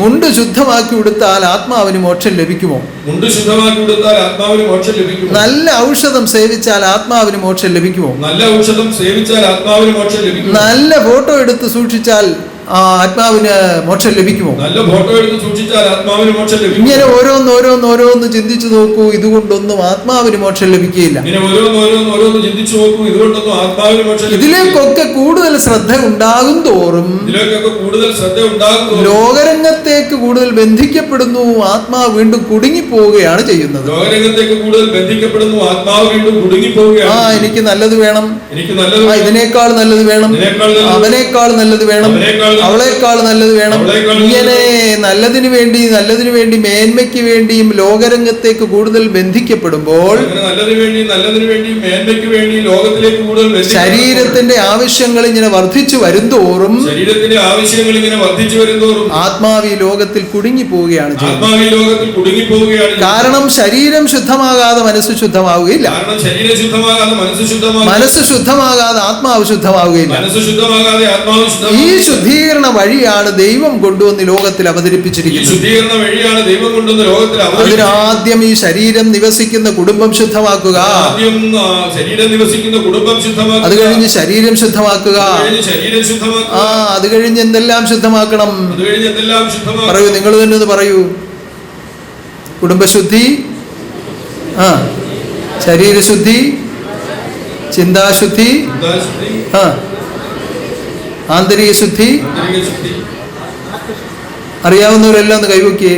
S3: മുണ്ട് ശുദ്ധമാക്കി കൊടുത്താൽ ആത്മാവിന് മോക്ഷം ലഭിക്കുമോ? നല്ല ഔഷധം സേവിച്ചാൽ ആത്മാവിന് മോക്ഷം ലഭിക്കുമോ? നല്ല ഫോട്ടോ എടുത്ത് സൂക്ഷിച്ചാൽ ആത്മാവിന് മോക്ഷം ലഭിക്കുമോ?
S4: നല്ല ഫോട്ടോ എടുത്ത് സൂക്ഷിച്ചാൽ ആത്മാവിന് മോക്ഷം ലഭിക്കും.
S3: ഇങ്ങനെ ഓരോന്ന് ചിന്തിച്ചു നോക്കൂ, ഇതുകൊണ്ടൊന്നും ആത്മാവിന് മോക്ഷം ലഭിക്കുകയില്ല. ഇതിലേക്കൊക്കെ കൂടുതൽ ശ്രദ്ധ ഉണ്ടാകും തോറും ലോകരംഗത്തേക്ക് കൂടുതൽ ബന്ധിക്കപ്പെടുന്നു, ആത്മാവ് വീണ്ടും കുടുങ്ങിപ്പോവുകയാണ് ചെയ്യുന്നത്. എനിക്ക് നല്ലത് വേണം, ഇതിനേക്കാൾ നല്ലത് വേണം, അവനേക്കാൾ നല്ലത് വേണം, അവളേക്കാൾ നല്ലത് വേണം. ഇങ്ങനെ നല്ലതിനു വേണ്ടി മേന്മയ്ക്ക് വേണ്ടിയും ലോകരംഗത്തേക്ക് കൂടുതൽ ബന്ധിക്കപ്പെടുമ്പോൾ ശരീരത്തിന്റെ ആവശ്യങ്ങൾ ഇങ്ങനെ വർദ്ധിച്ചു വരുന്തോറും ആത്മാവി ലോകത്തിൽ കുടുങ്ങി പോവുകയാണ് ചെയ്യുന്നത്. കാരണം ശരീരം ശുദ്ധമാകാതെ മനസ്സ് ശുദ്ധമാവുകയില്ല, മനസ്സ് ശുദ്ധമാകാതെ ആത്മാവ് ശുദ്ധമാവുകയില്ല. ഈ ശുദ്ധീകരണ വഴിയാണ് ദൈവം കൊണ്ടുവന്ന് ലോകത്തിൽ അവതരിപ്പിച്ചിരിക്കുന്നത്. അതിനാദ്യം ഈ ശരീരം നിവസിക്കുന്ന കുടുംബം ശുദ്ധമാക്കുക, അത് കഴിഞ്ഞ് ശരീരം ശുദ്ധമാക്കുക, അത് കഴിഞ്ഞ് എന്തെല്ലാം ശുദ്ധമാക്കണം പറയൂ, നിങ്ങൾ തന്നെ ഒന്ന് പറയൂ. കുടുംബശുദ്ധി, ശരീരശുദ്ധി, ചിന്താശുദ്ധി, ആന്തരിക ശുദ്ധി. അറിയാവുന്നവരെല്ലാം ഒന്ന് കൈവയ്ക്കേ,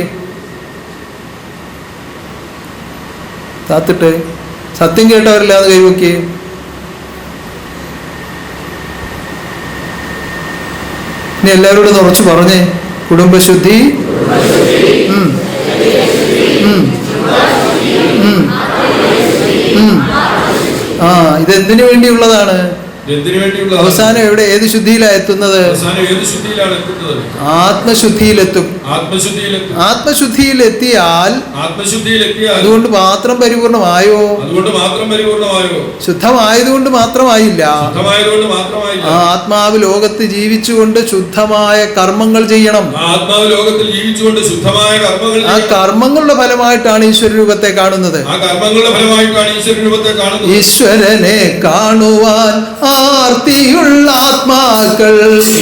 S3: താത്തിട്ട്. സത്യം കേട്ടവരെല്ലാം ഒന്ന് കൈവയ്ക്കേ. ഇനി എല്ലാവരോടും ഉറച്ചു പറഞ്ഞേ. കുടുംബശുദ്ധി, ഇതെന്തിനു വേണ്ടിയുള്ളതാണ്? അവസാനം എവിടെ, ഏത് ശുദ്ധിയിലാണ് എത്തുന്നത്? ആത്മശുദ്ധിയിലെത്തും. ആത്മശുദ്ധിയിലെത്തിയാൽ അതുകൊണ്ട് മാത്രം പരിപൂർണമായോ? ശുദ്ധമായതുകൊണ്ട് മാത്രമായില്ല. ആത്മാവ് ലോകത്ത് ജീവിച്ചുകൊണ്ട് ശുദ്ധമായ കർമ്മങ്ങൾ ചെയ്യണം. ആ കർമ്മങ്ങളുടെ ഫലമായിട്ടാണ് ഈശ്വര രൂപത്തെ കാണുന്നത്. ഈശ്വരനെ കാണുവാൻ ആർത്തിയുള്ള ആത്മാക്കൾ,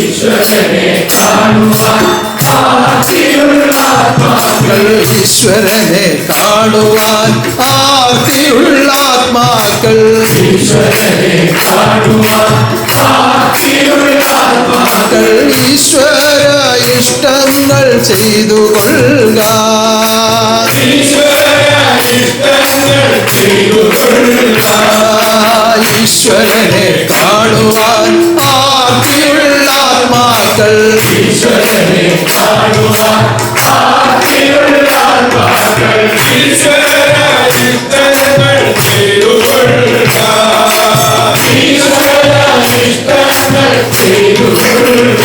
S3: ഈശ്വരനെ കാണുവാൻ ആർത്തിയുള്ള ആത്മാക്കൾ, ഈശ്വരനെ കാണുവാൻ ആർത്തിയുള്ള ആത്മാക്കൾ, ഈശ്വരനെ കാണുവാൻ ആർത്തിയുള്ള ആത്മാക്കൾ, ഈശ്വര ഇഷ്ടങ്ങൾ ചെയ്തു കൊള്ളുക, ഈശ്വരനെ കാണുവാൻ ആർത്തിയുള്ള ആത്മാക്കൾ, ഈശ്വരനെ കാണുവാൻ ആർത്തിയുള്ള ആത്മാക്കൾ, ഈശ്വര ഇഷ്ടങ്ങൾ ചെയ്തു കൊള്ളുക, ഈശ്വര ഇഷ്ടങ്ങൾ ചെയ്തു കൊള്ളുക,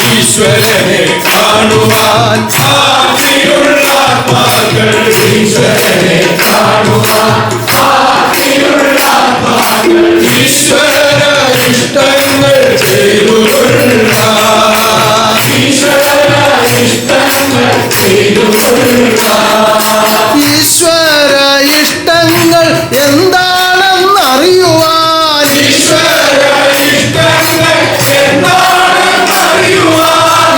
S3: ഈശ്വരനെ കാണുവാൻ ആർത്തിയുള്ള ആത്മാക്കൾ, ഈശ്വരനെ കാണുവാൻ ആർത്തിയുള്ള ആത്മാക്കൾ, ഈശ്വര ഇഷ്ടങ്ങൾ ചെയ്തു കൊള്ളുക, ഈശ്വര ഇഷ്ടങ്ങൾ ചെയ്തു കൊള്ളുക. ഈശ്വര ഇഷ്ടങ്ങൾ എന്താണെന്ന് അറിയുവാൻ, ഈശ്വര ഇഷ്ടങ്ങൾ എന്താണെന്ന് അറിയുവാൻ,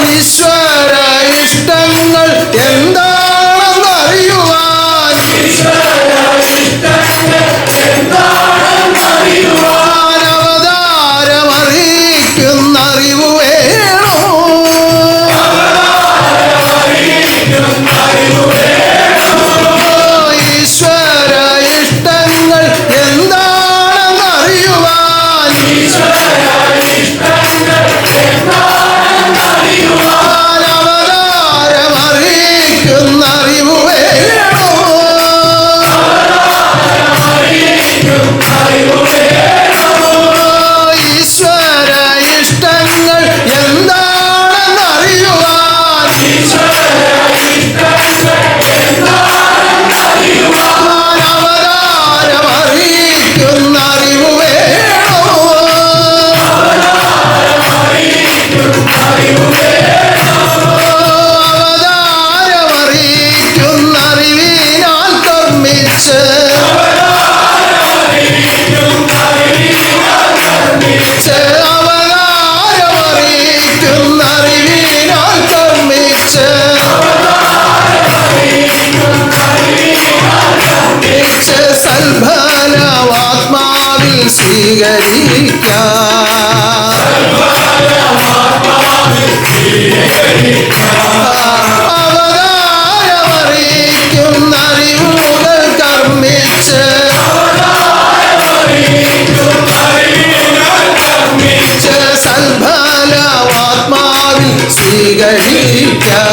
S3: സ്വീകരിക്കാം. അവതാരമറിയിക്കുന്ന അറിവുകൾ കർമ്മിച്ച് സൽഫലമാത്മാവിൽ സ്വീകരിക്കാം.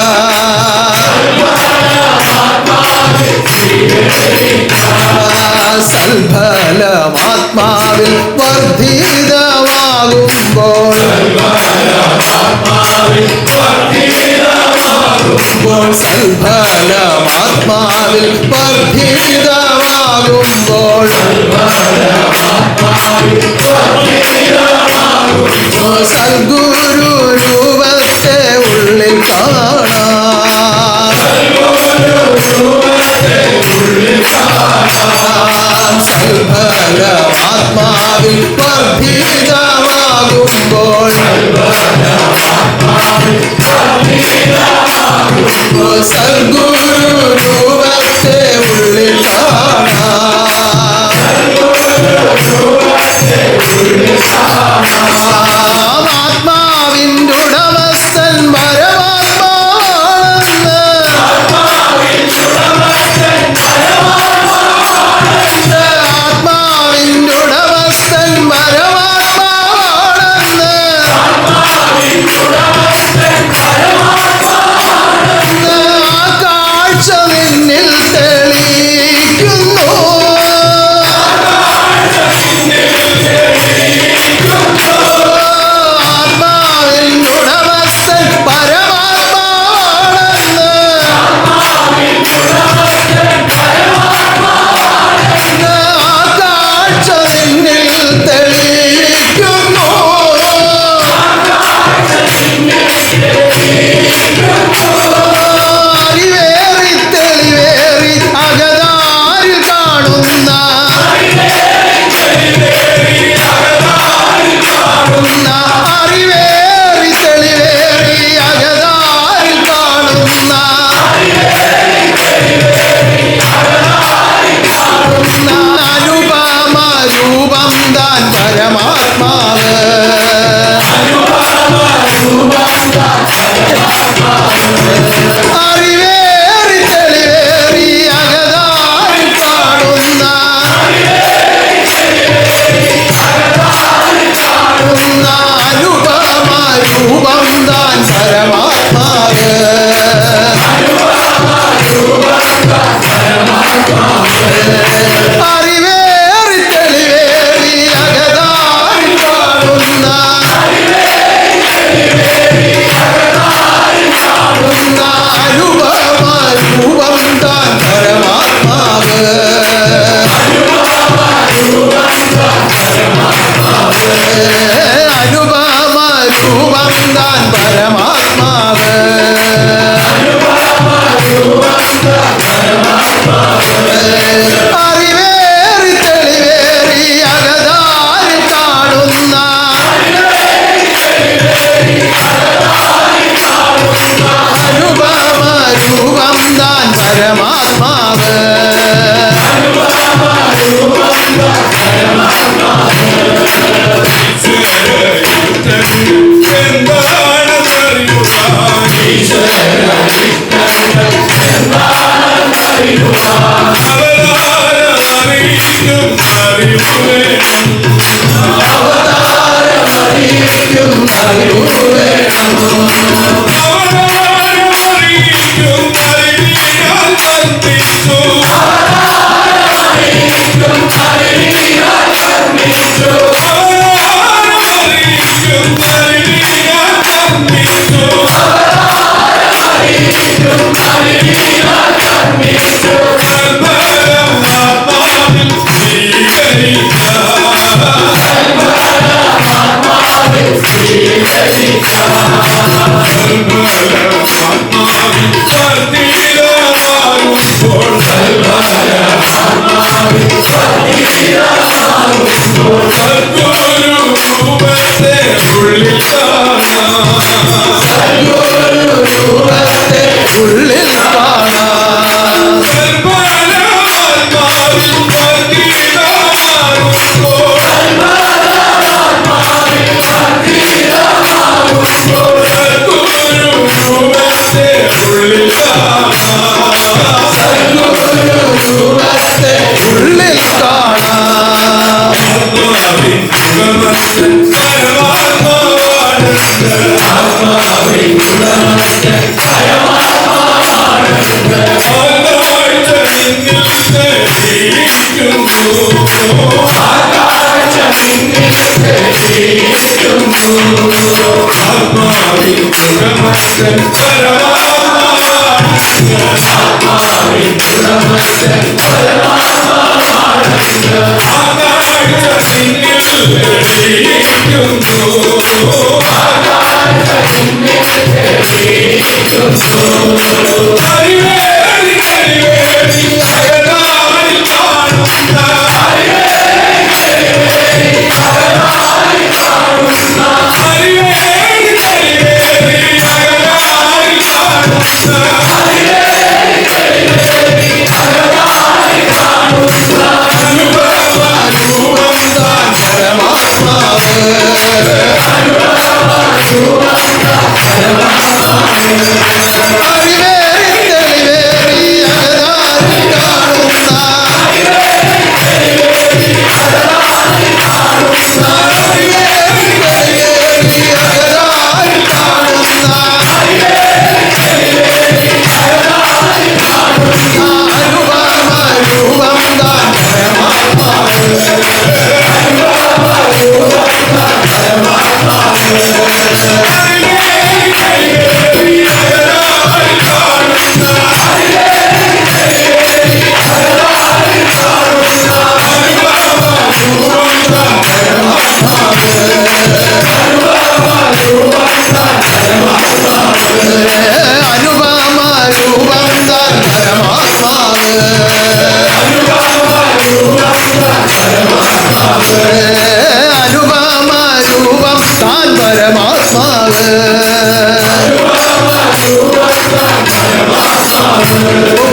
S3: സൽഫലമാത്മാവിൽ വർദ്ധിതമാകുമ്പോൾ സൽഫലമാത്മാവിൽ വർദ്ധിതമാകുമ്പോൾ സദ്ഗുരു രൂപത്തെ ഉള്ളിൽ കാണാം. സൽഫലമാത്മാവിൽ വർദ്ധിതമാകുമ്പോൾ സദ്ഗുരു രൂപത്തെ ഉള്ളിൽ കാണാം. ആത്മാവിൻ്റെ ഉടമസ്ഥൻ പരമാത്മാവാണെന്ന് ആത്മാവിൻ്റെ ഉടമസ്ഥൻ പരമാത്മാവാണെന്ന് ആ കാഴ്ച നിന്നിൽ തെളിയിക്കുന്നു. ആത്മാവിൻ്റെ ഉടമസ്ഥൻ പരമാത്മാവാണെന്ന് ആ കാഴ്ച നിന്നിൽ തെളിയിക്കുന്നു. അറിവേറി തെളിവേറി അകതാരിൽ കാണുന്ന അറിവേറി തെളിവേറി അകതാരിൽ കാണുന്ന അനുപമ രൂപം താൻ പരമാത്മാവ്. അറിവേറി തെളിവേറി അകതാരിൽ കാണുന്ന അനുപമ രൂപം താൻ പരമാത്മാവ്. അറിവേറി തെളിവേറി അകതാരിൽ കാണുന്ന അനുപമ രൂപം താൻ പരമാത്മാവ്. അനുപമ രൂപം താൻ പരമാത്മാവ്. അറിവേറി തെളിവേറി അകതാരിൽ കാണുന്ന അനുപമ രൂപം താൻ പരമാത്മാവ്. ഉള്ളിൽ രൂപത്തെ ഉള്ളിൽ കാണാം.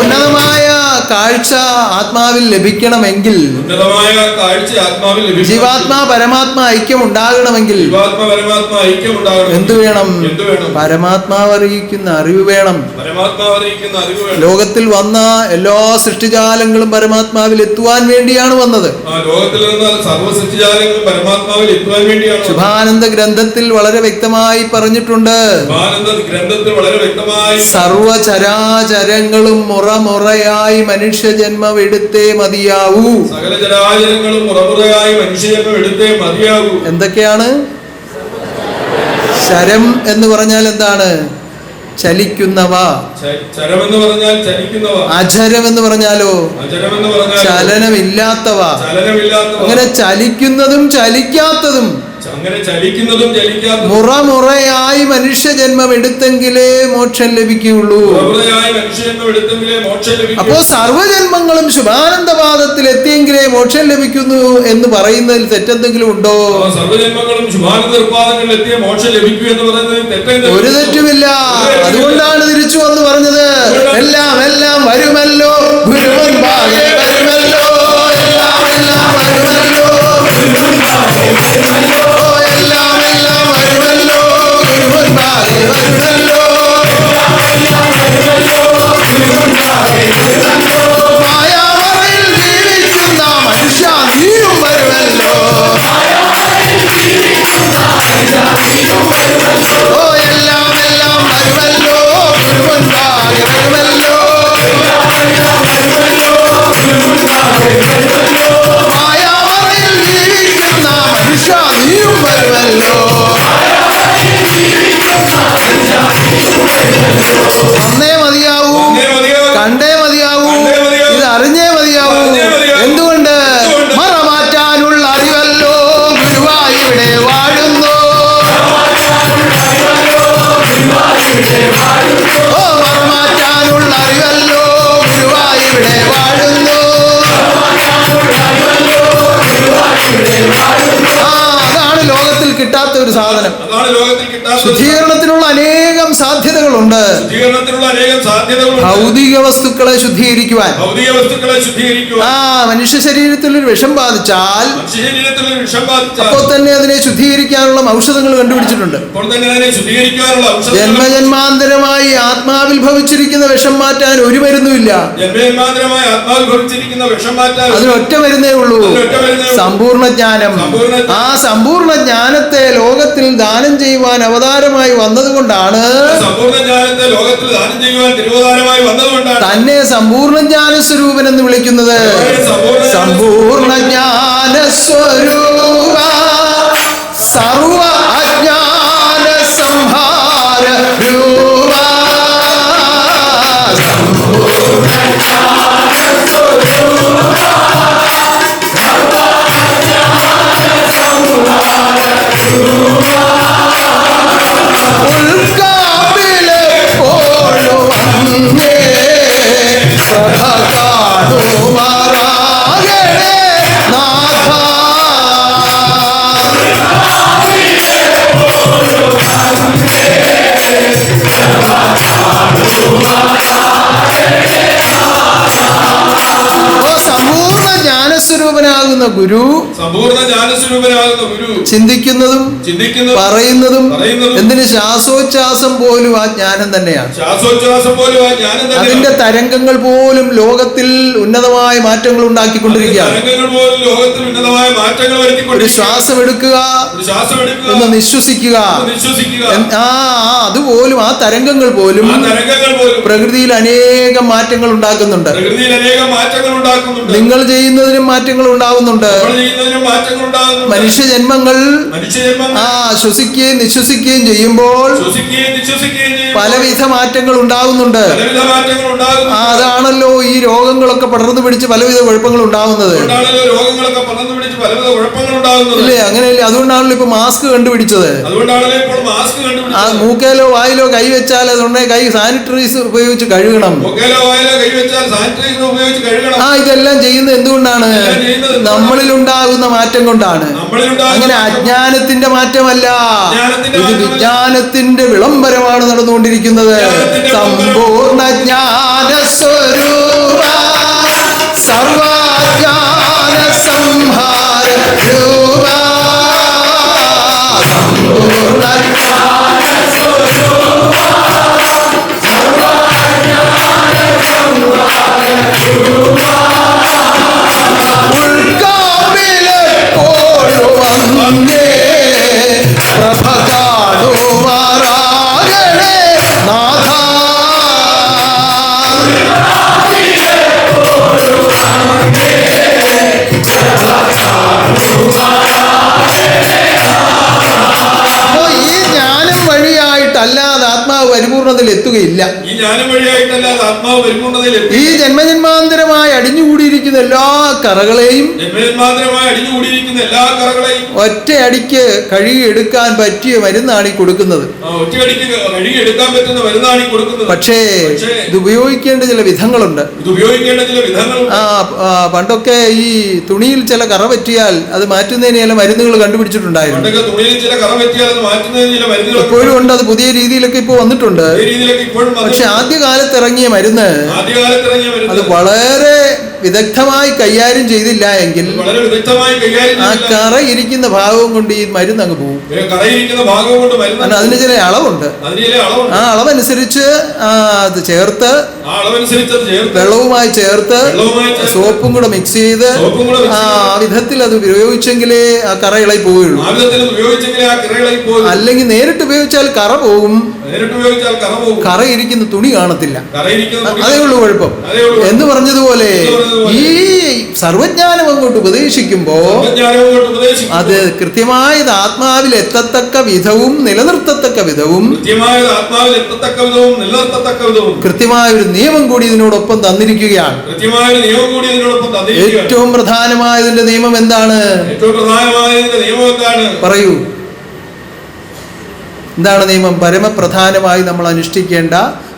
S3: ഉന്നതമായ കാഴ്ച ആത്മാവിൽ ലഭിക്കണമെങ്കിൽ, ജീവാത്മാ പരമാത്മാ ഐക്യം ഉണ്ടാകണമെങ്കിൽ എന്തു വേണം? പരമാത്മാവ് അറിയിക്കുന്ന അറിവ് വേണം. ലോകത്തിൽ വന്ന എല്ലാ സൃഷ്ടിജാലങ്ങളും പരമാത്മാവിൽ എത്തുവാൻ വേണ്ടിയാണ് വന്നത്. ശുഭാനന്ദ ഗ്രന്ഥത്തിൽ വളരെ വ്യക്തമായി പറഞ്ഞിട്ടുണ്ട്, സർവചരാചരങ്ങളും മുറമുറയായി മനുഷ്യജന്മം എടുത്തേ മതിയാവൂ. എന്തൊക്കെയാണ്? ശരം എന്ന് പറഞ്ഞാൽ എന്താണ്? ചലിക്കുന്നവ. അചരം എന്ന് പറഞ്ഞാലോ? ചലനമില്ലാത്തവ. അങ്ങനെ ചലിക്കുന്നതും ചലിക്കാത്തതും മുറമുറയായി മനുഷ്യജന്മം എടുത്തെങ്കിലേ മോക്ഷം ലഭിക്കുകയുള്ളൂ. അപ്പോ സർവജന്മങ്ങളും ശുഭാനന്ദപാദത്തിൽ എത്തിയെങ്കിലേ മോക്ഷം ലഭിക്കുന്നു എന്ന് പറയുന്നതിൽ തെറ്റെന്തെങ്കിലും ഉണ്ടോ? ഒരു തെറ്റുമില്ല. അതുകൊണ്ടാണ് തിരിച്ചു വന്ന് പറഞ്ഞത്, എല്ലാം എല്ലാം വരുമല്ലോ ഗുരുവൻ ഭാഗേ വരുമല്ലോ, എല്ലാം എല്ലാം വരുമല്ലോ മായാവറയിൽ ജീവിക്കുന്ന മനുഷ്യ നീയും വരുമല്ലോ. ഓ എല്ലാം എല്ലാം വരുമല്ലോ ഗുരുവൻ ഭാഗ്യ വരുമല്ലോ. മായാവറയിൽ ജീവിക്കുന്ന മനുഷ്യ നീയും വരുമല്ലോ. ഒന്നേ മതിയാവൂ, കണ്ടേ മതിയാവൂ, ഇത് അറിഞ്ഞേ മതിയാവൂ. എന്തുകൊണ്ട്? മറമാറ്റാനുള്ള അറിവല്ലോ ഗുരുവായൂരിവിടെ വാഴുന്നു. ഓ മറമാറ്റാനുള്ള അറിവല്ലോ ഗുരുവായൂരിവിടെ വാഴുന്നു. അതാണ് ലോകത്തിൽ കിട്ടാത്ത ഒരു സാധനം.
S4: അതാണ് ലോകത്തിൽ കിട്ടാത്ത
S3: ശുദ്ധീകരണത്തിനുള്ള അനേകം സാധ്യതകളുണ്ട്.
S4: ശുദ്ധീകരണത്തിനുള്ള അനേകം സാധ്യതകളുണ്ട്.
S3: ഭൗതിക വസ്തുക്കളെ ശുദ്ധീകരിക്കുവാൻ.
S4: ഭൗതിക വസ്തുക്കളെ ശുദ്ധീകരിക്കുവാൻ.
S3: മനുഷ്യ ശരീരത്തിൽ ഒരു വിഷം ബാധിച്ചാൽ
S4: മനുഷ്യ ശരീരത്തിൽ ഒരു വിഷം ബാധിച്ചാൽ
S3: അപ്പോൾ തന്നെ അതിനെ ശുദ്ധീകരിക്കാനുള്ള ഔഷധങ്ങൾ കണ്ടുപിടിച്ചിട്ടുണ്ട്.
S4: അപ്പോൾ തന്നെ അതിനെ ശുദ്ധീകരിക്കാനുള്ള ഔഷധങ്ങൾ.
S3: ജന്മജന്മാന്തരമായി ആത്മാവിൽ ഭവിച്ചിരിക്കുന്ന വിഷം മാറ്റാൻ ഒരു മരുന്നുമില്ല.
S4: ജന്മജന്മാന്തരമായി ആത്മാവിൽ ഭവിച്ചിരിക്കുന്ന വിഷം മാറ്റാൻ
S3: അതിന് ഒറ്റ മരുന്നേ ഉള്ളൂ, സമ്പൂർണ്ണ ജ്ഞാനം. ആ സമ്പൂർണ്ണ ജ്ഞാനത്തെ ലോകത്തിൽ ദാനം ചെയ്യുവാൻ അവതാരമായി വന്നതുകൊണ്ടാണ് തന്നെ സമ്പൂർണ്ണ ജ്ഞാന സ്വരൂപൻ എന്ന് വിളിക്കുന്നത്. സമ്പൂർണ്ണ ജ്ഞാന സ്വരൂപ സർവ അജ്ഞാന സംഹാര രൂപ. ജ്ഞാനസ്വരൂപനാകുന്ന ഗുരു ചിന്തിക്കുന്നതും പറയുന്നതും എന്തിന് ശ്വാസോച്ഛ്വാസം പോലും ആ ജ്ഞാനം തന്നെയാണ്. അതിന്റെ തരംഗങ്ങൾ പോലും ലോകത്തിൽ ഉന്നതമായ മാറ്റങ്ങൾ ഉണ്ടാക്കിക്കൊണ്ടിരിക്കുകയാണ്. ഒരു ശ്വാസം എടുക്കുക, ഒന്ന് നിശ്വസിക്കുക, അതുപോലും ആ തരംഗങ്ങൾ പോലും പ്രകൃതിയിൽ അനേകം മാറ്റങ്ങൾ ഉണ്ടാക്കുന്നുണ്ട്. നിങ്ങൾ ചെയ്യുന്നതിനും മാറ്റങ്ങൾ ഉണ്ടാവുന്നുണ്ട്. മനുഷ്യജന്മങ്ങൾ ശ്വസിക്കുകയും നിശ്വസിക്കുകയും ചെയ്യുമ്പോൾ പലവിധ മാറ്റങ്ങൾ ഉണ്ടാകുന്നുണ്ട്. അതാണല്ലോ ഈ രോഗങ്ങളൊക്കെ പടർന്നു പിടിച്ച് പലവിധ കുഴപ്പങ്ങൾ ഉണ്ടാവുന്നത്. ഇല്ലേ? അങ്ങനെയല്ലേ? അതുകൊണ്ടാണല്ലോ ഇപ്പൊ മാസ്ക് കണ്ടുപിടിച്ചത്. ആ മൂക്കേലോ വായിലോ കൈ വെച്ചാൽ അതുകൊണ്ട് കൈ സാനിറ്റൈസർ ഉപയോഗിച്ച് കഴുകണം. ഇതെല്ലാം ചെയ്യുന്നത് എന്തുകൊണ്ടാണ്? നമ്മളിൽ ഉണ്ടാകുന്ന മാറ്റം കൊണ്ടാണ്. അങ്ങനെ അജ്ഞാനത്തിന്റെ മാറ്റമല്ല, ഇത് വിജ്ഞാനത്തിന്റെ വിളംബരമാണ് നടന്നുകൊണ്ടിരിക്കുന്നത്. സമ്പൂർണ്ണ ജ്ഞാന സ്വരൂപ സർവജ്ഞാന സംഹാര രൂപ. സമ്പൂർണ്ണ പരിപൂർണതയിൽ എത്തുകയില്ല. ഈ ജന്മജന്മാന്തരമായി അടിഞ്ഞുകൂടിയിരിക്കുന്ന എല്ലാ കറകളെയും ഒറ്റയടിക്ക് കഴുകിയെടുക്കാൻ പറ്റിയ മരുന്നാണ് ഈ കൊടുക്കുന്നത്. പക്ഷേ ഇത് ഉപയോഗിക്കേണ്ട ചില വിധങ്ങളുണ്ട്. പണ്ടൊക്കെ ഈ തുണിയിൽ ചില കറ പറ്റിയാൽ അത് മാറ്റുന്നതിന് ചില മരുന്നുകൾ കണ്ടുപിടിച്ചിട്ടുണ്ടായിരുന്നു. എപ്പോഴും ഉണ്ട്, അത് പുതിയ രീതിയിലൊക്കെ ഇപ്പോൾ വന്നിട്ടുണ്ട്. പക്ഷെ ആദ്യകാലത്ത് ഇറങ്ങിയ മരുന്ന് അത് വളരെ വിദഗ്ധമായി കൈകാര്യം ചെയ്തില്ല എങ്കിൽ ആ കറ ഇരിക്കുന്ന ഭാഗവും കൊണ്ട് ഈ മരുന്ന് അങ്ങ് പോകും. അതിന് ചില അളവുണ്ട്. ആ അളവനുസരിച്ച് അത് ചേർത്ത് വെള്ളവുമായി ചേർത്ത് സോപ്പും കൂടെ മിക്സ് ചെയ്ത് ആ വിധത്തിൽ അത് ഉപയോഗിച്ചെങ്കിലേ ആ കറ ഇളകി പോവുകയുള്ളൂ. അല്ലെങ്കിൽ നേരിട്ട് ഉപയോഗിച്ചാൽ കറ പോകും, കറ ഇരിക്കുന്ന തുണി കാണത്തില്ല. അതേ ഉള്ളൂ കുഴപ്പം. എന്ന് പറഞ്ഞതുപോലെ ഈ സർവജ്ഞാനം അങ്ങോട്ട് ഉപദേശിക്കുമ്പോ അത് കൃത്യമായത് ആത്മാവിൽ എത്തത്തക്ക വിധവും നിലനിർത്തത്തക്ക വിധവും കൃത്യമായ ഒരു നിയമം കൂടി ഇതിനോടൊപ്പം തന്നിരിക്കുകയാണ്. ഏറ്റവും പ്രധാനമായതിന്റെ നിയമം എന്താണ്? പറയൂ, എന്താണ് നിയമം? പരമപ്രധാനമായി നമ്മൾ അനുഷ്ഠിക്കേണ്ട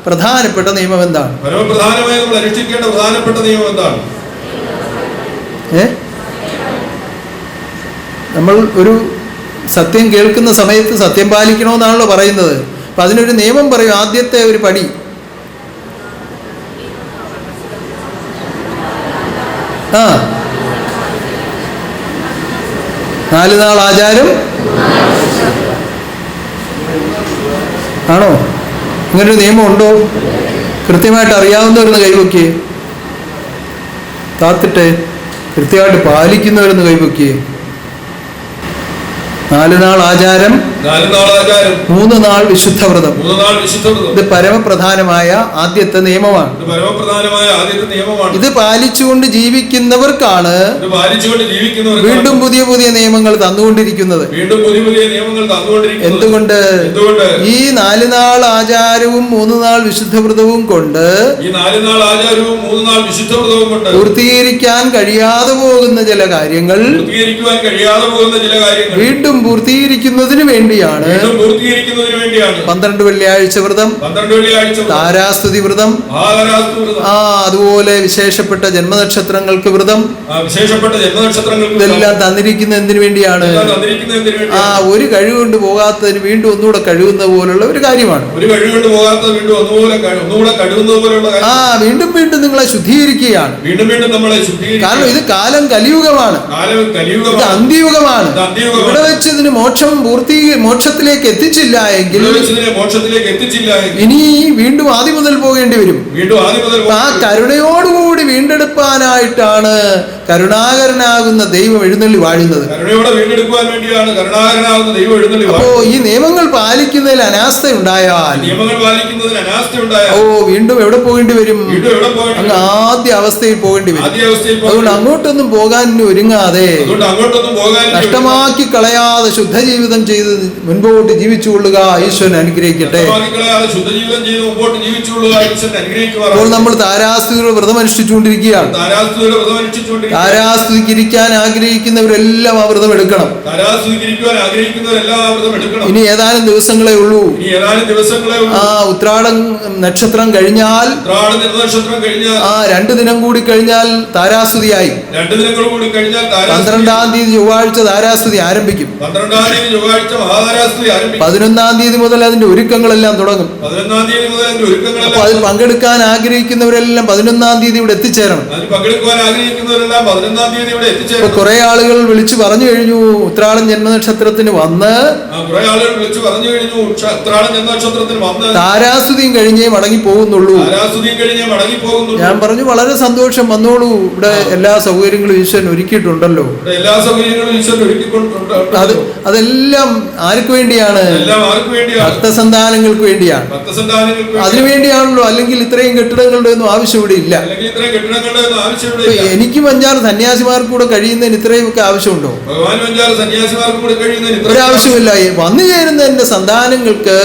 S3: പ്രധാനപ്പെട്ട നിയമം എന്താണ്?
S4: പരമപ്രധാനമായി നമ്മൾ അനുഷ്ഠിക്കേണ്ട പ്രധാനപ്പെട്ട നിയമം എന്താണ്? നമ്മൾ ഒരു
S3: സത്യം കേൾക്കുന്ന സമയത്ത് സത്യം പാലിക്കണമെന്നാണല്ലോ പറയുന്നത്. അപ്പം അതിനൊരു നിയമം പറയും. ആദ്യത്തെ ഒരു പടി ആ 4 നാൾ ആചാരം ആണോ? ഇങ്ങനൊരു നിയമം ഉണ്ടോ? കൃത്യമായിട്ട് അറിയാവുന്നവരൊന്ന് കൈവയ്ക്കേ. കാത്തിട്ട് കൃത്യമായിട്ട് പാലിക്കുന്നവരൊന്ന് കൈവയ്ക്കേ. 4 നാൾ ആചാരം, 3 നാൾ വിശുദ്ധ വ്രതം. ഇത് പരമപ്രധാനമായ ആദ്യത്തെ നിയമമാണ്. ഇത് പാലിച്ചുകൊണ്ട് ജീവിക്കുന്നവർക്കാണ് വീണ്ടും പുതിയ പുതിയ നിയമങ്ങൾ തന്നുകൊണ്ടിരിക്കുന്നത്. എന്തുകൊണ്ട്? ഈ 4 നാൾ ആചാരവും 3 നാൾ വിശുദ്ധ വ്രതവും കൊണ്ട് പൂർത്തീകരിക്കാൻ കഴിയാതെ പോകുന്ന ചില കാര്യങ്ങൾ വീണ്ടും പൂർത്തീകരിക്കുന്നതിന് വേണ്ടിയാണ് 12 വെള്ളിയാഴ്ച വ്രതം, താരാസ്തുതി വ്രതം, അതുപോലെ വിശേഷപ്പെട്ട ജന്മനക്ഷത്രങ്ങൾക്ക് വ്രതം. ഇതെല്ലാം തന്നിരിക്കുന്ന എന്തിനു വേണ്ടിയാണ്? ഒരു കഴിവുകൊണ്ട് പോകാത്തതിന് വീണ്ടും ഒന്നുകൂടെ കഴിവുന്ന പോലുള്ള ഒരു കാര്യമാണ്. വീണ്ടും വീണ്ടും നിങ്ങളെ ശുദ്ധീകരിക്കുകയാണ്. കാരണം ഇത് കാലം കലിയുഗമാണ്, ഇത് അന്ത്യയുഗമാണ്. ഇവിടെ വെച്ച് ഇതിന് മോക്ഷത്തിലേക്ക് എത്തിച്ചില്ല എങ്കിൽ ഇനി വീണ്ടും ആദ്യം മുതൽ പോകേണ്ടി വരും. ആ കരുണയോടുകൂടി വീണ്ടെടുപ്പാനായിട്ടാണ് കരുണാകരനാകുന്ന ദൈവം എഴുന്നള്ളി വാഴുന്നത്. അപ്പോ ഈ നിയമങ്ങൾ പാലിക്കുന്നതിൽ അനാസ്ഥ ഉണ്ടായാൽ വീണ്ടും എവിടെ പോകേണ്ടി വരും? അങ്ങ് ആദ്യ അവസ്ഥയിൽ പോകേണ്ടി വരും. അതുകൊണ്ട് അങ്ങോട്ടൊന്നും പോകാൻ ഒരുങ്ങാതെ, നഷ്ടമാക്കി കളയാതെ ശുദ്ധജീവിതം ചെയ്ത് മുൻപോട്ട് ജീവിച്ചുകൊള്ളുക. ഈശ്വരൻ അനുഗ്രഹിക്കട്ടെ. അപ്പോൾ നമ്മൾ താരാസ്തുതിയുടെ വ്രതം അനുഷ്ഠിച്ചുകൊണ്ടിരിക്കുകയാണ്. താരാസ്തുതിക്ക് ഇരിക്കാൻ ആഗ്രഹിക്കുന്നവരെല്ലാം ആ വ്രതം എടുക്കണം. ഇനി ഏതാനും ദിവസങ്ങളേ ഉള്ളൂ. ഉത്രാടം നക്ഷത്രം കഴിഞ്ഞാൽ 2 ദിനം കൂടി കഴിഞ്ഞാൽ താരാസ്തുതിയായി. 12-ാം തീയതി ചൊവ്വാഴ്ച താരാസ്തുതി ആരംഭിക്കും. 11-ാം തീയതി മുതൽ അതിന്റെ ഒരുക്കങ്ങളെല്ലാം തുടങ്ങും. അപ്പൊ അതിൽ പങ്കെടുക്കാൻ ആഗ്രഹിക്കുന്നവരെല്ലാം 11-ാം തീയതി ഇവിടെ എത്തിച്ചേരണം. കുറെ ആളുകൾ വിളിച്ചു പറഞ്ഞു കഴിഞ്ഞു ഉത്രാടം ജന്മനക്ഷത്രത്തിന് വന്ന് താരാസ്തുതിയും കഴിഞ്ഞേ മടങ്ങി പോകുന്നുള്ളൂ. ഞാൻ പറഞ്ഞു വളരെ സന്തോഷം, വന്നോളൂ. ഇവിടെ എല്ലാ സൗകര്യങ്ങളും ഈശ്വരൻ ഒരുക്കിയിട്ടുണ്ടല്ലോ. അതെല്ലാം ആർക്ക് വേണ്ടിയാണ്? ഭക്തസന്താനങ്ങൾക്ക് വേണ്ടിയാണ്. അതിനുവേണ്ടിയാണല്ലോ. അല്ലെങ്കിൽ ഇത്രയും കെട്ടിടങ്ങളുടെ ഒന്നും ആവശ്യം ഇവിടെ ഇല്ല. എനിക്കും 5-6 സന്യാസിമാർക്ക് കൂടെ കഴിയുന്നതിന് ഇത്രയും ഒക്കെ ആവശ്യമുണ്ടോ? ഒരാവശ്യമില്ല. വന്നു ചേരുന്ന എന്റെ സന്താനങ്ങൾക്ക്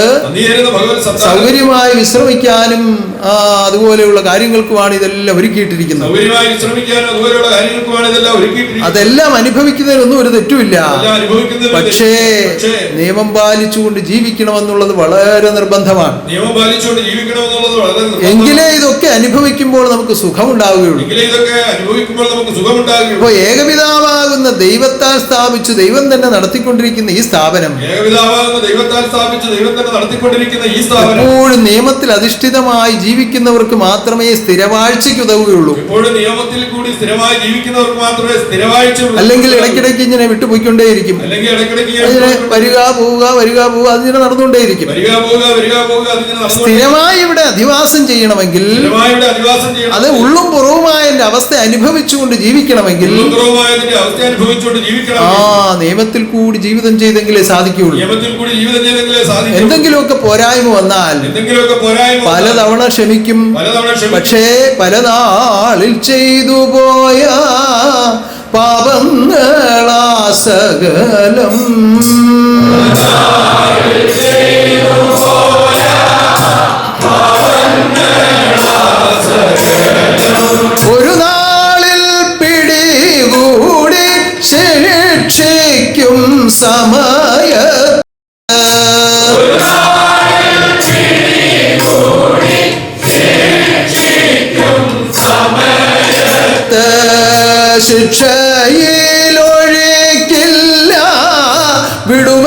S3: സൗകര്യമായി വിശ്രമിക്കാനും അതുപോലെയുള്ള കാര്യങ്ങൾക്കുമാണ് ഇതെല്ലാം ഒരുക്കിയിട്ടിരിക്കുന്നത്. അതെല്ലാം അനുഭവിക്കുന്നതിനൊന്നും ഒരു തെറ്റുമില്ല. പക്ഷേ നിയമം പാലിച്ചുകൊണ്ട് ജീവിക്കണമെന്നുള്ളത് വളരെ നിർബന്ധമാണ്. എങ്കിലേ ഇതൊക്കെ അനുഭവിക്കുമ്പോൾ നമുക്ക് സുഖമുണ്ടാവുകയുള്ളൂ. അപ്പോൾ ഏകപിതാവാകുന്ന ദൈവത്താൽ സ്ഥാപിച്ചു ദൈവം തന്നെ നടത്തിക്കൊണ്ടിരിക്കുന്ന ഈ സ്ഥാപനം എപ്പോഴും നിയമത്തിൽ അധിഷ്ഠിതമായി ജീവിക്കുന്നവർക്ക് മാത്രമേ സ്ഥിരവാഴ്ചയ്ക്ക് ഉതവുകയുള്ളൂ. അല്ലെങ്കിൽ ഇടയ്ക്കിടയ്ക്ക് ഇങ്ങനെ വിട്ടുപോയിക്കൊണ്ടേയിരിക്കും. വരിക പോവുക അതിങ്ങനെ നടന്നുകൊണ്ടേയിരിക്കും. സ്ഥിരമായി ഇവിടെ അധിവാസം ചെയ്യണമെങ്കിൽ, അത് ഉള്ളും പുറവുമായ അവസ്ഥ അനുഭവിച്ചുകൊണ്ട് ജീവിക്കണമെങ്കിൽ നിയമത്തിൽ കൂടി ജീവിതം ചെയ്തെങ്കിലേ സാധിക്കുകയുള്ളൂ. എന്തെങ്കിലുമൊക്കെ പോരായ്മ വന്നാൽ പലതവണ ക്ഷമിക്കും. പക്ഷേ പല നാളിൽ ചെയ്തു പോയ പാപങ്ങളാ സകലം ഒരു നാളിൽ പിടികൂടി ശിക്ഷിക്കും സമയത്ത് ശിക്ഷയിലൊഴിക്കില്ല വിടുവ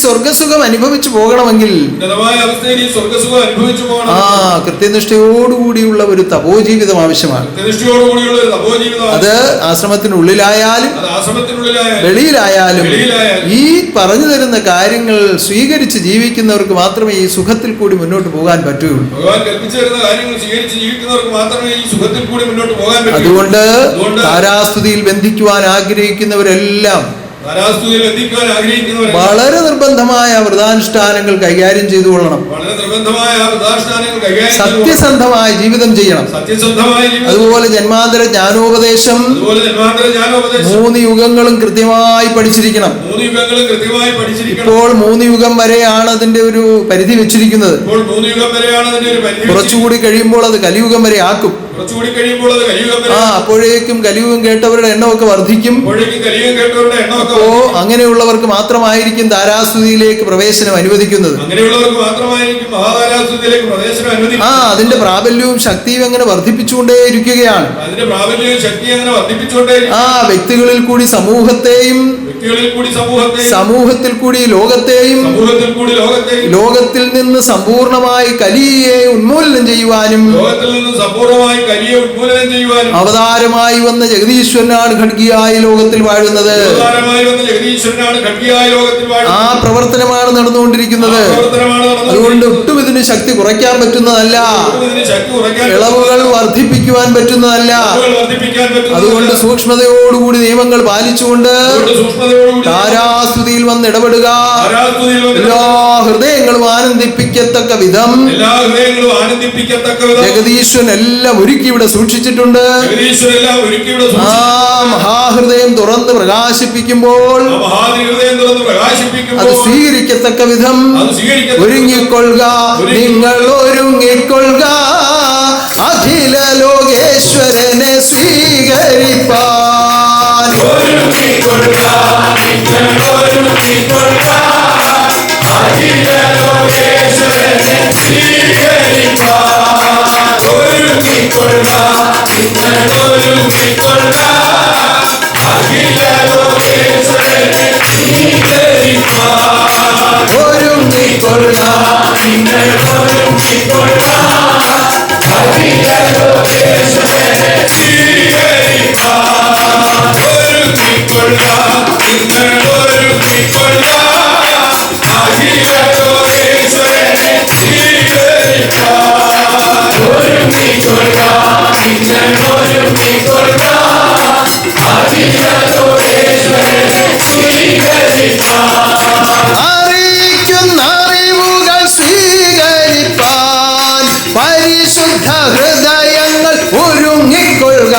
S3: സ്വർഗസുഖം അനുഭവിച്ചു പോകണമെങ്കിൽ
S4: ഉന്നതമായ അവസ്ഥയിൽ ഈ സ്വർഗസുഖം അനുഭവിച്ചു പോകണം.
S3: കൃത്യനിഷ്ഠയോടുകൂടിയുള്ള ഒരു തപോജീവിതം ആവശ്യമാണ്.
S4: കൃത്യനിഷ്ഠയോടുകൂടിയുള്ള ഒരു തപോജീവിതം.
S3: അത് ആശ്രമത്തിനുള്ളിലായാലും വെളിയിലായാലും ഈ പറഞ്ഞു തരുന്ന കാര്യങ്ങൾ സ്വീകരിച്ച് ജീവിക്കുന്നവർക്ക് മാത്രമേ ഈ സുഖത്തിൽ കൂടി മുന്നോട്ട് പോകാൻ പറ്റുകയുള്ളൂ.
S4: ഭഗവാൻ കൽപ്പിച്ചു തരുന്ന കാര്യങ്ങൾ സ്വീകരിച്ച് ജീവിക്കുന്നവർക്ക് മാത്രമേ ഈ സുഖത്തിൽ കൂടി മുന്നോട്ട് പോകാൻ പറ്റൂ.
S3: അതുകൊണ്ട് താരാസ്തുതിയിൽ ബന്ധിക്കുവാൻ ആഗ്രഹിക്കുന്നവരെല്ലാം വളരെ നിർബന്ധമായ വ്രതാനുഷ്ഠാനങ്ങൾ കൈകാര്യം ചെയ്തു കൊള്ളണം. സത്യസന്ധമായ ജീവിതം ചെയ്യണം. അതുപോലെ ജന്മാന്തര ജ്ഞാനോപദേശം 3 യുഗങ്ങളും കൃത്യമായി പഠിച്ചിരിക്കണം. ഇപ്പോൾ 3 യുഗം വരെയാണ് അതിന്റെ ഒരു പരിധി വെച്ചിരിക്കുന്നത്. കുറച്ചുകൂടി കഴിയുമ്പോൾ അത് കലിയുഗം വരെ ആക്കും. അപ്പോഴേക്കും കലിയുഗം കേട്ടവരുടെ എണ്ണമൊക്കെ വർദ്ധിക്കും. അപ്പോ അങ്ങനെയുള്ളവർക്ക് മാത്രമായിരിക്കും താരാസ്തുതിയിലേക്ക് പ്രവേശനം അനുവദിക്കുന്നത്. അതിന്റെ പ്രാബല്യവും ശക്തിയും അങ്ങനെ വർദ്ധിപ്പിച്ചുകൊണ്ടേ ഇരിക്കുകയാണ്. വ്യക്തികളിൽ കൂടി സമൂഹത്തെയും സമൂഹത്തിൽ കൂടി ലോകത്തെയും ലോകത്തിൽ നിന്ന് സമ്പൂർണമായി കലിയെ ഉന്മൂലനം ചെയ്യുവാനും അവതാരമായി വന്ന ജഗദീശ്വരനാണ് ഖഡ്ഗിയായി ലോകത്തിൽ വാഴുന്നത്. ആ പ്രവർത്തനമാണ് നടന്നുകൊണ്ടിരിക്കുന്നത്. അതുകൊണ്ട് ഒട്ടും ഇതിന് ശക്തി കുറയ്ക്കാൻ പറ്റുന്നതല്ല, ഇളവുകൾ വർദ്ധിപ്പിക്കുവാൻ പറ്റുന്നതല്ല. അതുകൊണ്ട് സൂക്ഷ്മതയോടുകൂടി നിയമങ്ങൾ പാലിച്ചുകൊണ്ട് താരാസ്തുതിയിൽ വന്ന് ഇടപെടുക. എല്ലാ ഹൃദയങ്ങളും ആനന്ദിപ്പിക്കത്തക്ക വിധം ജഗദീശ്വരൻ എല്ലാം ഒരുക്കി ഇവിടെ സൂക്ഷിച്ചിട്ടുണ്ട്. ആ മഹാഹൃദയം തുറന്ന് പ്രകാശിപ്പിക്കുമ്പോൾ അത് സ്വീകരിക്കത്തക്ക വിധം ഒരുങ്ങിക്കൊള്ളുക. നിങ്ങൾ ഒരുങ്ങിക്കൊള്ളുക, അഖില ലോകേശ്വരനെ സ്വീകരിപ്പാൻ. അറിയിക്കുന്ന അറിവുകൾ സ്വീകരിപ്പാൻ പരിശുദ്ധ ഹൃദയങ്ങൾ ഒരുങ്ങിക്കൊള്ളുക.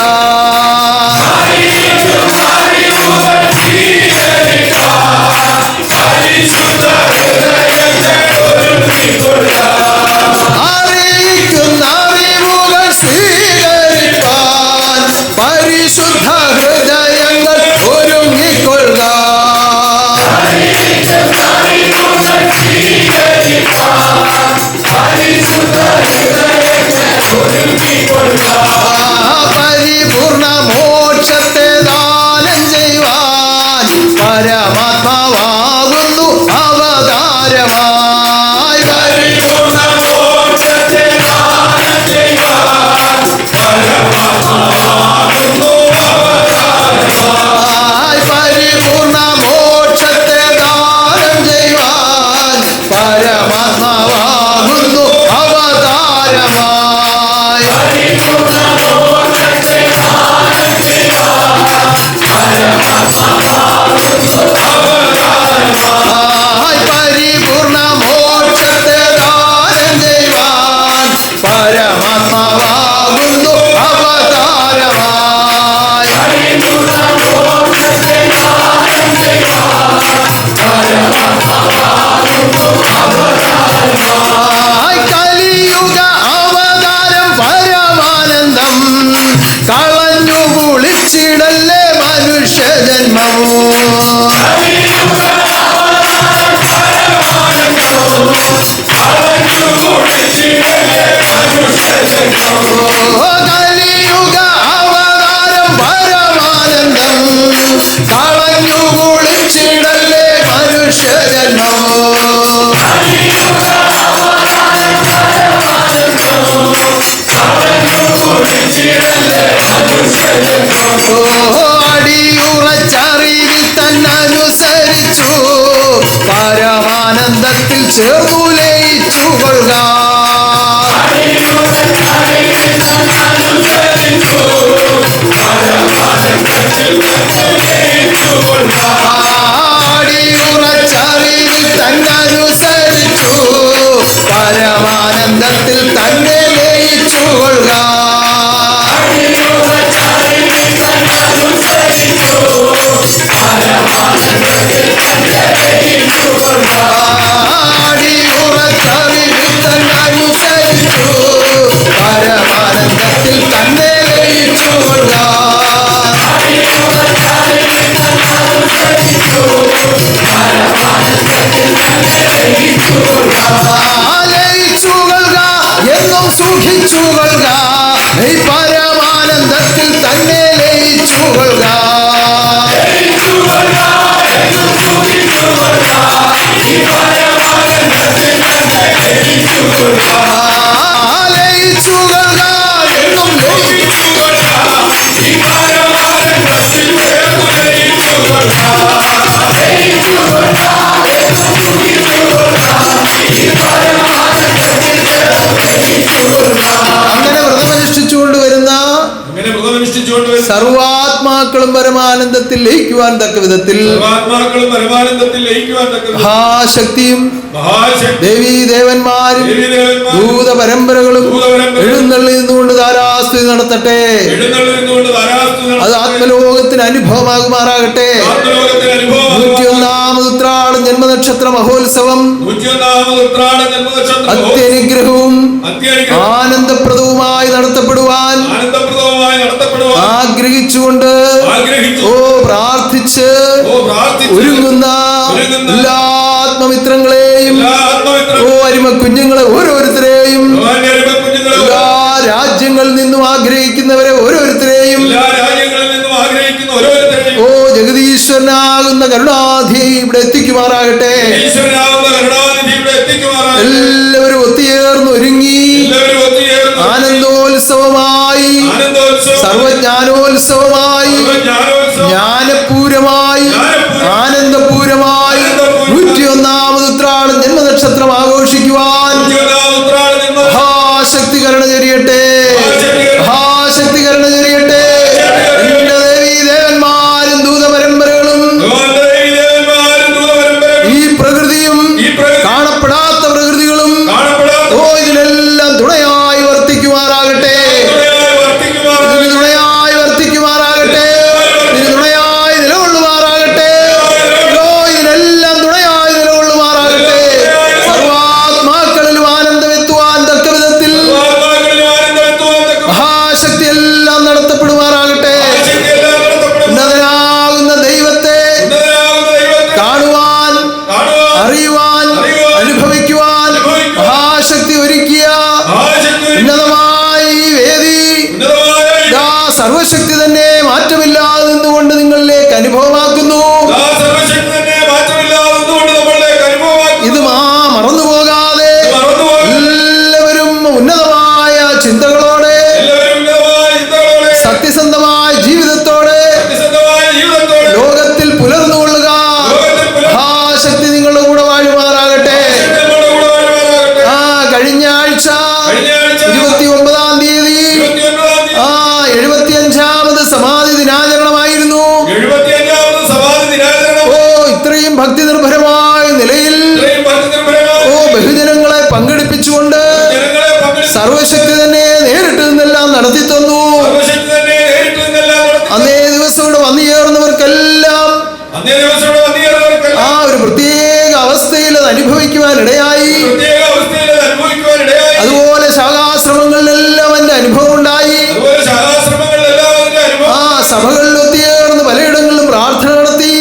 S3: അറിയിക്കുന്ന അറിവുകൾ സ്വീകരിപ്പാൻ പരിശുദ്ധ ഹൃദയങ്ങൾ ഒരുങ്ങിക്കൊള്ളുക. പരിപൂർണ മോക്ഷത്തെ ദാനം ചെയ്യുവാൻ പരമാത്മാവാകുന്നു അവതാരമായി. പരിപൂർണ മോക്ഷത്തെ ദാനം ചെയ്യുവാൻ പരമാത്മാവാകുന്നു അവതാരമായി. പരിപൂർണ മോക്ഷത്തെ ദാനം ചെയ്യുവാൻ പരമാത്മാവാകുന്നു അവതാരമായി. പരിപൂർണ മോക്ഷത്തെ ദാനം ചെയ്യുവാൻ പരമാത്മാവാകുന്നു അവതാരമായി. കലിയുഗ അവതാരം പരമാനന്ദം കളഞ്ഞു കുളിച്ചിടല്ലേ മനുഷ്യജന്മം. കലിയുഗ അവതാരം പരമാനന്ദം കളഞ്ഞു കുളിച്ചിടല്ലേ മനുഷ്യജന്മം. അടിയുറച്ചറിവിൽ തന്നനുസരിച്ചു പരമാനന്ദത്തിൽ ചേർന്നു ലയിച്ചു കൊള്ളുക. അടിയുറച്ചറിവിൽ തന്നനുസരിച്ചു പരമാനന്ദത്തിൽ തന്നെ ലയിച്ചു കൊള്ളുക. അടിയുറച്ചറിവിൽ തന്നനുസരിച്ചു പരമാനന്ദത്തിൽ തന്നെ ലയിച്ചു കൊള്ളുക. ലയിച്ചുകൊള്ളുക എന്നും സുഖിച്ചുകൊള്ളുക. ഈ പരമാനന്ദത്തിൽ തന്നെ ലയിച്ചുകൊള്ളുക. ലയിച്ചുകൊള്ളുക എന്നും അങ്ങനെ വ്രതമനുഷ്ഠിച്ചുകൊണ്ട് വരുന്ന സർവാത്മാക്കളും പരമാനന്ദത്തിൽ ലയിക്കുവാൻ തക്ക വിധത്തിൽ മഹാശക്തിയും ദേവീ ദേവന്മാരും ദൂത പരമ്പരകളും എഴുന്നള്ളി നിന്നുകൊണ്ട് ധാരാസ്തുതി നടത്തട്ടെ. അത് ആത്മലോകത്തിന് അനുഭവമാകുമാറാകട്ടെ. 101 ഉത്രാടം ജന്മനക്ഷത്ര മഹോത്സവം അത്യനുഗ്രഹവും ആനന്ദപ്രദവുമായി നടത്തപ്പെടുവാൻ ആഗ്രഹിച്ചുകൊണ്ട് പ്രാർത്ഥിച്ച് ഒരുങ്ങുന്ന എല്ലാ ആത്മമിത്രങ്ങളെയും അരിമ കുഞ്ഞുങ്ങളെ ഓരോരുത്തരെയും എല്ലാ രാജ്യങ്ങളിൽ നിന്നും ആഗ്രഹിക്കുന്നവരെ ഓരോരുത്തരെയും ജഗദീശ്വരനാകുന്ന കരുണാധി ഇവിടെ എത്തിക്കുമാറാകട്ടെ. എല്ലാവരും ഒത്തുചേർന്ന് ഒരുങ്ങി ആനന്ദോത്സവമായി സർവജ്ഞാനോത്സവമായി ജ്ഞാനപൂരമായി ആനന്ദപൂരമായി 101 ഉത്രാടം ജന്മനക്ഷത്രം ആഘോഷിക്കുവാൻ മഹാശക്തി കരുണ ചൊരിയട്ടെ. മഹാശക്തി കരുണ ചൊരിയട്ടെ. എന്റെ ദേവീ ദേവന്മാരും ദൂതപരമ്പരകളും ഈ പ്രകൃതിയും കാണപ്പെടാത്ത പ്രകൃതികളും ഇതിനെല്ലാം തുണയായി വർത്തിക്കുമാറാകട്ടെ. ഇതിന് തുണയായി വർത്തിക്കുമാറാകട്ടെ. ഇതിന് തുണയായി നിലകൊള്ളുമാറാകട്ടെ. ഇതിനെല്ലാം തുണയായി നിലകൊള്ളുമാറാകട്ടെ. സർവാത്മാക്കളിലും ആനന്ദമെത്തുവാൻ തക്ക വിധത്തിൽ മഹാശക്തി എല്ലാം നടത്തപ്പെടുമാറാകട്ടെ. ഉന്നതനാകുന്ന ദൈവത്തെ കാണുവാൻ അറിയുവാൻ അനുഭവിക്കുവാൻ മഹാശക്തി ഒരുക്കിയ ഉന്നതമായ ഈ വേദി സർവശക്തി തന്നെ മാറ്റമില്ലാതെ നിന്നുകൊണ്ട് നിങ്ങളിലേക്ക് അനുഭവമാക്കുന്നു. ഇത് മറന്നുപോകാതെ എല്ലാവരും ഉന്നതമായ ചിന്തകളോടെ സത്യസന്ധമായ ജീവിതത്തോടെ ലോകത്തിൽ പുലർന്നുകൊള്ളുക. മഹാശക്തി നിങ്ങളുടെ കൂടെ വാഴുമാറാകട്ടെ. കഴിഞ്ഞ ആഴ്ച 29-ാം തീയതി 75ാമത് സമാധി ദിനാചരണമായിരുന്നു. ഇത്രയും ഭക്തി നിർഭരമായ നിലയിൽ ബഹുജനങ്ങളെ പങ്കെടുപ്പിച്ചുകൊണ്ട് സർവശക്തി തന്നെ നേരിട്ട് നിന്നെല്ലാം നടത്തി തന്നു. അന്നേ ദിവസം ഇവിടെ വന്നു ചേർന്നവർക്കെല്ലാം ഒരു പ്രത്യേക അവസ്ഥയിൽ അത് അനുഭവിക്കുവാൻ ഇടയായി. അതുപോലെ ശാഖാശ്രമങ്ങളിലെല്ലാം അതിന്റെ അനുഭവം ഉണ്ടായി. സഭകളിൽ ഒത്തുചേർന്ന് പലയിടങ്ങളിലും പ്രാർത്ഥന നടത്തി.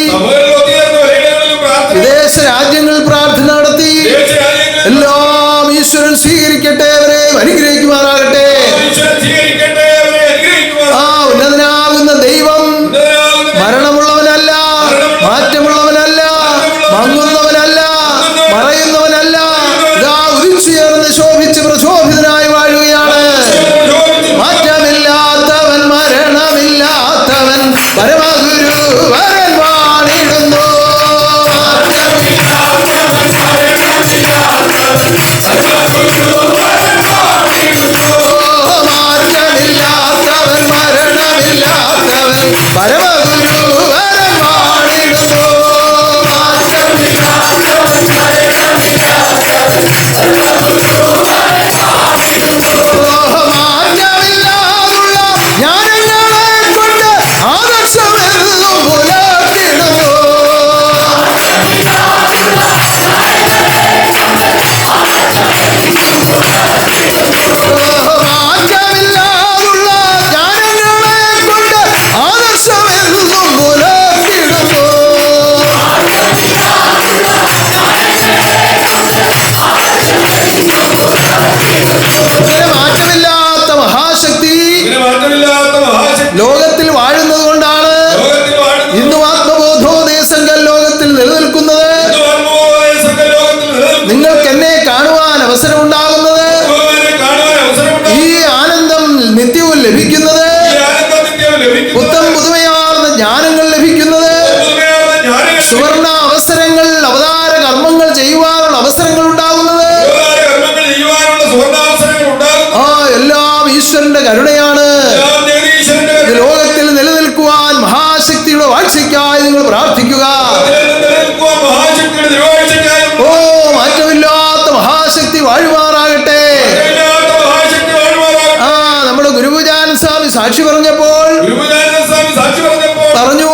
S3: വിദേശ രാജ്യങ്ങളിൽ പ്രാർത്ഥന നടത്തി. എല്ലാം ഈശ്വരൻ സ്വീകരിക്കട്ടെ. അവരെ അനുഗ്രഹിക്കുമാറാകട്ടെ. ഉന്നതനാകുന്ന ദൈവം മരണമുള്ളവനല്ല, മാറ്റമുള്ളവനല്ല, മങ്ങുന്നവനല്ല, മറയുന്നവനല്ല. ഇതാ വാഴുന്നത് കൊണ്ടാണ്
S4: ലോകത്തിൽ വാഴുന്നത്
S3: ഇന്നും ആത്മബോധോദയസംഘം ലോകത്തിൽ നിലനിൽക്കുന്നത്. നിങ്ങൾക്ക് എന്നെ കാണുവാൻ അവസരം ഉണ്ടാകുന്നത്, ഈ ആനന്ദം നിത്യവും ലഭിക്കുന്നത്, പുത്തം പുതുമയാർന്ന ജ്ഞാനങ്ങൾ ലഭിക്കുന്നത്, സുവർണ അവസരങ്ങൾ, അവതാര കർമ്മങ്ങൾ ചെയ്യുവാനുള്ള അവസരങ്ങൾ ഉണ്ടാകുന്നത്, എല്ലാം ഈശ്വരന്റെ കരുണയാണ്. ഇത് ലോകത്തിൽ നിലനിൽക്കുവാൻ മഹാശക്തിയുടെ വാഴ്ചയ്ക്കായി നിങ്ങൾ പ്രാർത്ഥിക്കുക. ഓ, മാറ്റമില്ലാത്ത മഹാശക്തി വാഴുമാറാകട്ടെ. നമ്മുടെ ഗുരുപൂജാനന്ദ സ്വാമി സാക്ഷി പറഞ്ഞപ്പോൾ പറഞ്ഞു,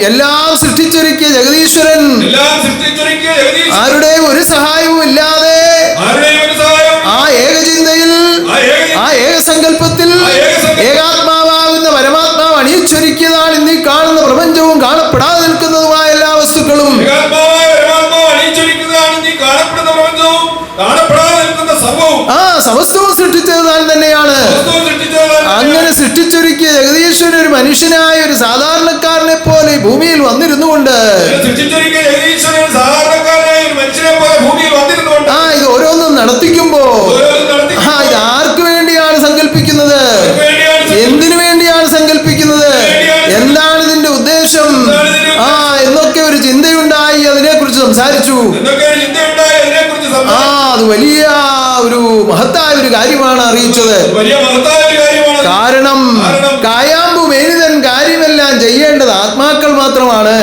S3: എല്ലാം സൃഷ്ടിച്ചൊരുക്കിയ ജഗദീശ്വരൻ ആരുടെയും ഒരു സഹായവും ഇല്ലാതെ ആ ഏകചിന്തയിൽ, ആ ഏകസങ്കല്പത്തിൽ ഏകാത്മാവാകുന്ന പരമാത്മാവ് അണിയിച്ചൊരുക്കിയതാണ് ഇന്ന് ഈ കാണുന്ന പ്രപഞ്ചവും കാണപ്പെടാതെ നിൽക്കുന്നതുമായ എല്ലാ വസ്തുക്കളും. ആ സമസ്തവും സൃഷ്ടിച്ചത് താൻ തന്നെയാണ്. അങ്ങനെ സൃഷ്ടിച്ചൊരുക്കിയ ജഗദീശ്വരൻ ഒരു മനുഷ്യനായ ഒരു സാധാരണക്കാരനെ പോലെ ഭൂമിയിൽ വന്നിരുന്നുകൊണ്ട് ഇത് ഓരോന്നും നടത്തിക്കുമ്പോ ഇത് ആർക്ക് വേണ്ടിയാണ് സങ്കല്പിക്കുന്നത്, എന്തിനു വേണ്ടിയാണ് സങ്കല്പിക്കുന്നത്, എന്താണ് ഇതിന്റെ ഉദ്ദേശം എന്നൊക്കെ ഒരു ചിന്തയുണ്ടായി. അതിനെക്കുറിച്ച് സംസാരിച്ചു. അത് വലിയ ഒരു മഹത്തായ ഒരു കാര്യമാണ് അറിയിച്ചത്. കാരണം കായാമ്പു മേനിതൻ കാര്യമെല്ലാം ചെയ്യേണ്ടത് ആത്മാക്കൾ മാത്രമാണ്.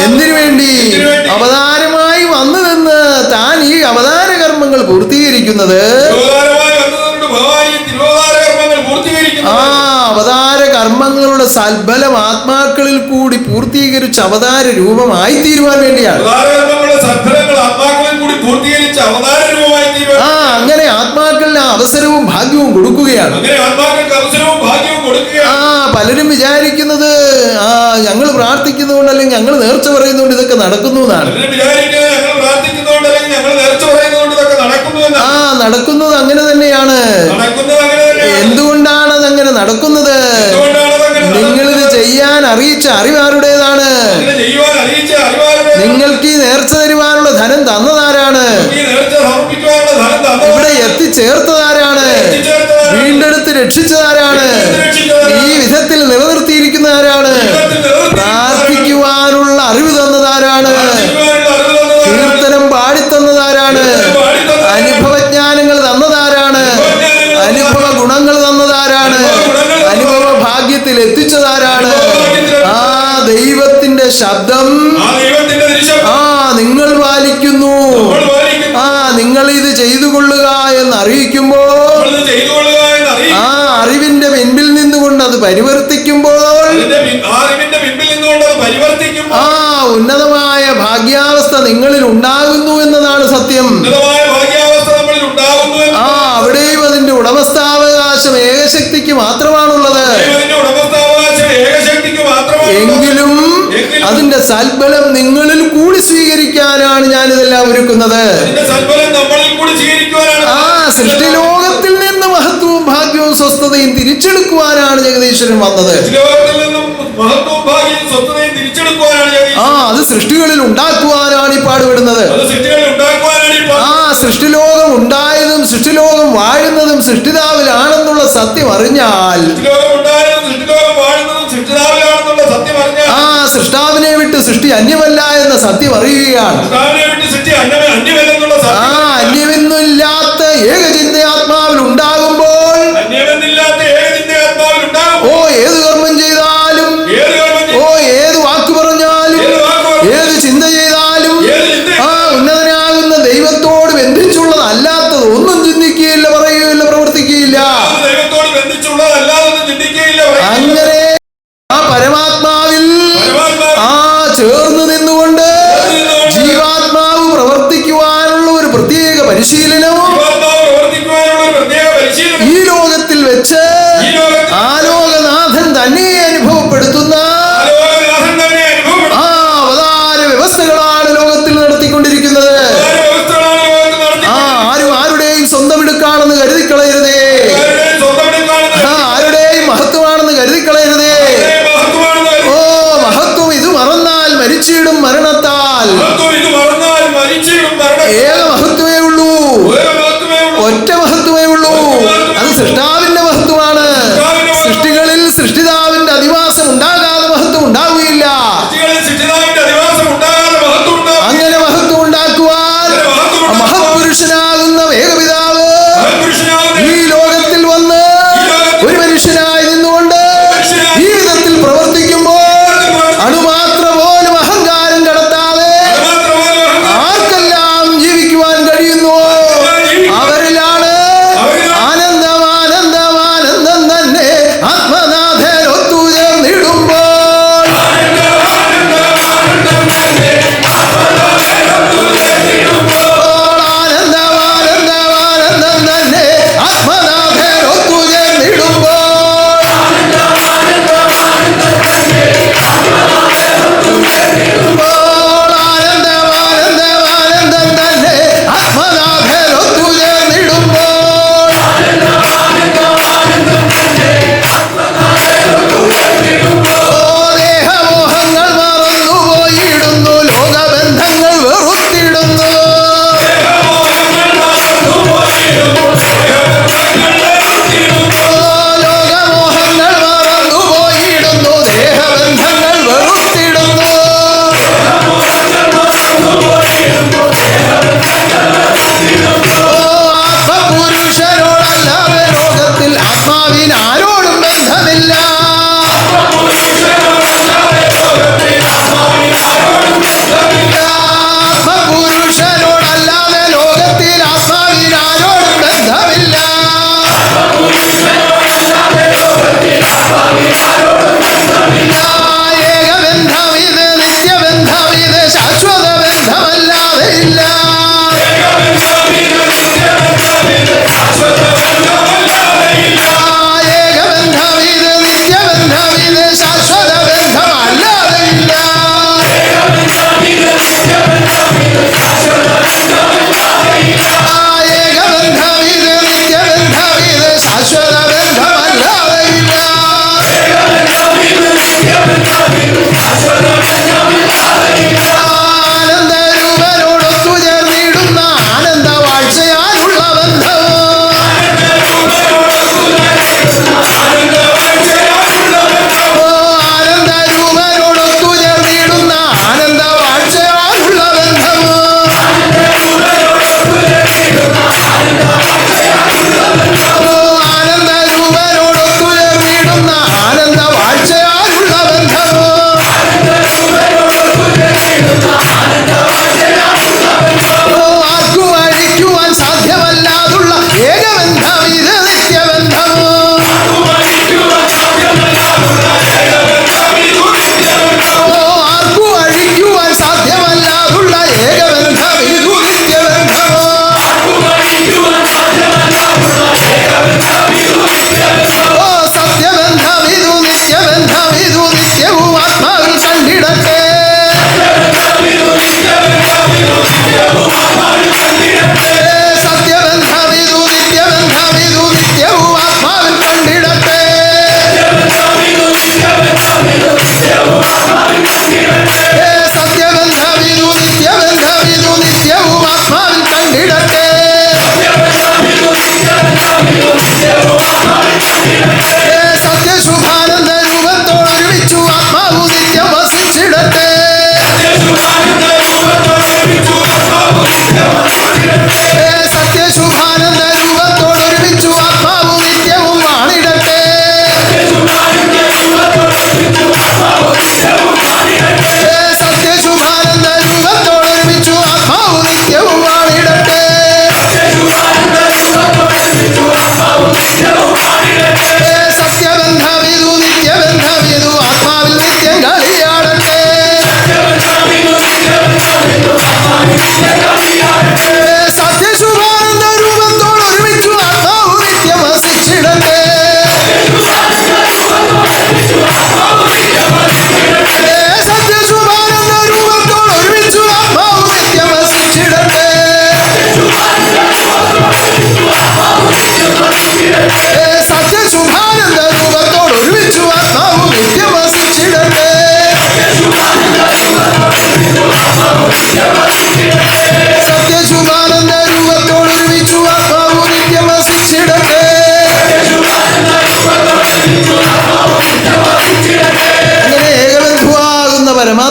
S3: എന്തിനു വേണ്ടി? അവതാരമായി വന്നു നിന്ന് താൻ ഈ അവതാര കർമ്മങ്ങൾ പൂർത്തീകരിക്കുന്നത്, അവതാര കർമ്മങ്ങളുടെ സൽഫലം ആത്മാക്കളിൽ കൂടി പൂർത്തീകരിച്ച അവതാര രൂപമായി തീരുവാൻ വേണ്ടിയാണ്. അങ്ങനെ ആത്മാക്കളിന് അവസരവും ഭാഗ്യവും കൊടുക്കുകയാണ്. പലരും വിചാരിക്കുന്നത് ഞങ്ങൾ പ്രാർത്ഥിക്കുന്നതുകൊണ്ട് അല്ലെങ്കിൽ ഞങ്ങൾ നേർച്ച പറയുന്നതുകൊണ്ട് ഇതൊക്കെ നടക്കുന്നു എന്നാണ്. നടക്കുന്നത് അങ്ങനെ തന്നെയാണ്. എന്തുകൊണ്ടാണ് അതങ്ങനെ നടക്കുന്നത്? നിങ്ങളിത് ചെയ്യാൻ അറിയിച്ച അറിവാരുടേതാണ്? നിങ്ങൾക്ക് ഈ നേർച്ച തരുവാനുള്ള ധനം തന്നതാരാണ്? ഇവിടെ എത്തിച്ചേർത്തതാരാണ്? വീണ്ടെടുത്ത് രക്ഷിച്ചതാരാണ്? ഈ വിധത്തിൽ നിലനിർത്തിയിരിക്കുന്നതാരാണ്? പ്രാർത്ഥിക്കുവാനുള്ള അറിവ് തന്നതാരാണ്? കീർത്തനം പാടിത്തന്നതാരാണ്? അനുഭവജ്ഞാനങ്ങൾ തന്നതാരാണ്? അനുഭവ ഗുണങ്ങൾ തന്നതാരാണ്? അനുഭവ ഭാഗ്യത്തിൽ എത്തിച്ചതാരാണ്? ദൈവത്തിന്റെ ശബ്ദം നിങ്ങൾ പാലിക്കുന്നു, നിങ്ങൾ ഇത് ചെയ്തു കൊള്ളുക എന്ന് അറിയിക്കുമ്പോൾ, അറിവിന്റെ പിൻപിൽ നിന്നുകൊണ്ട് അത് പരിവർത്തിക്കുമ്പോൾ, ഉന്നതമായ ഭാഗ്യാവസ്ഥ നിങ്ങളിൽ ഉണ്ടാകുന്നു എന്നതാണ് സത്യം. അവിടെയും അതിന്റെ ഉടമസ്ഥാവകാശം ഏകശക്തിക്ക് മാത്രമാണുള്ളത്. എങ്കിലും അതിന്റെ സൽഫലം നിങ്ങളിൽ കൂടി സ്വീകരിക്കാനാണ് ഞാനിതെല്ലാം ഒരുക്കുന്നത്. സൃഷ്ടിലോകത്തിൽ നിന്ന് മഹത്വവും ഭാഗ്യവും സ്വസ്ഥതയും തിരിച്ചെടുക്കുവാനാണ് ജഗദീശ്വരൻ വന്നത്. അത് സൃഷ്ടികളിൽ ഉണ്ടാക്കുവാനാണ് ഈ പാടുപെടുന്നത്. സൃഷ്ടിലോകം ഉണ്ടായതും സൃഷ്ടിലോകം വാഴുന്നതും സൃഷ്ടിതാവിലാണെന്നുള്ള സത്യം അറിഞ്ഞാൽ, സൃഷ്ടാവിനെ വിട്ട് സൃഷ്ടി അന്യമല്ല എന്ന സത്യം അറിയുകയാണ്. അന്യമെന്നില്ലാത്ത ഏകചിന്തയാത്മാവിൽ ഉണ്ടാകുമ്പോൾ, ഏത് കർമ്മം ചെയ്താലും, ഏത് വാക്ക് പറഞ്ഞാലും, ഏത് ചിന്ത ചെയ്താലും, ഉന്നതനാകുന്ന ദൈവത്തോട് ബന്ധിച്ചുള്ളതല്ലാത്തത് ഒന്നും ചിന്തിക്കുകയില്ല, പറയുകയില്ല, പ്രവർത്തിക്കുകയില്ല. അങ്ങനെ പരമാത്മാവിൽ ചേർന്ന് നിന്നുകൊണ്ട് ജീവാത്മാവ് പ്രവർത്തിക്കുവാനുള്ള ഒരു പ്രത്യേക പരിശീലനവും ഈ ലോകത്തിൽ വെച്ച് ആലോകനാഥൻ തന്നെ അനുഭവപ്പെടുത്തുന്ന അവതാര വ്യവസ്ഥകളാണ് ലോകത്തിൽ നടത്തിക്കൊണ്ടിരിക്കുന്നത്. ആരും ആരുടെയും സ്വന്തം എടുക്കാണെന്ന് കരുതിക്കളയരുതേ, ആരുടെയും മഹത്വമാണെന്ന്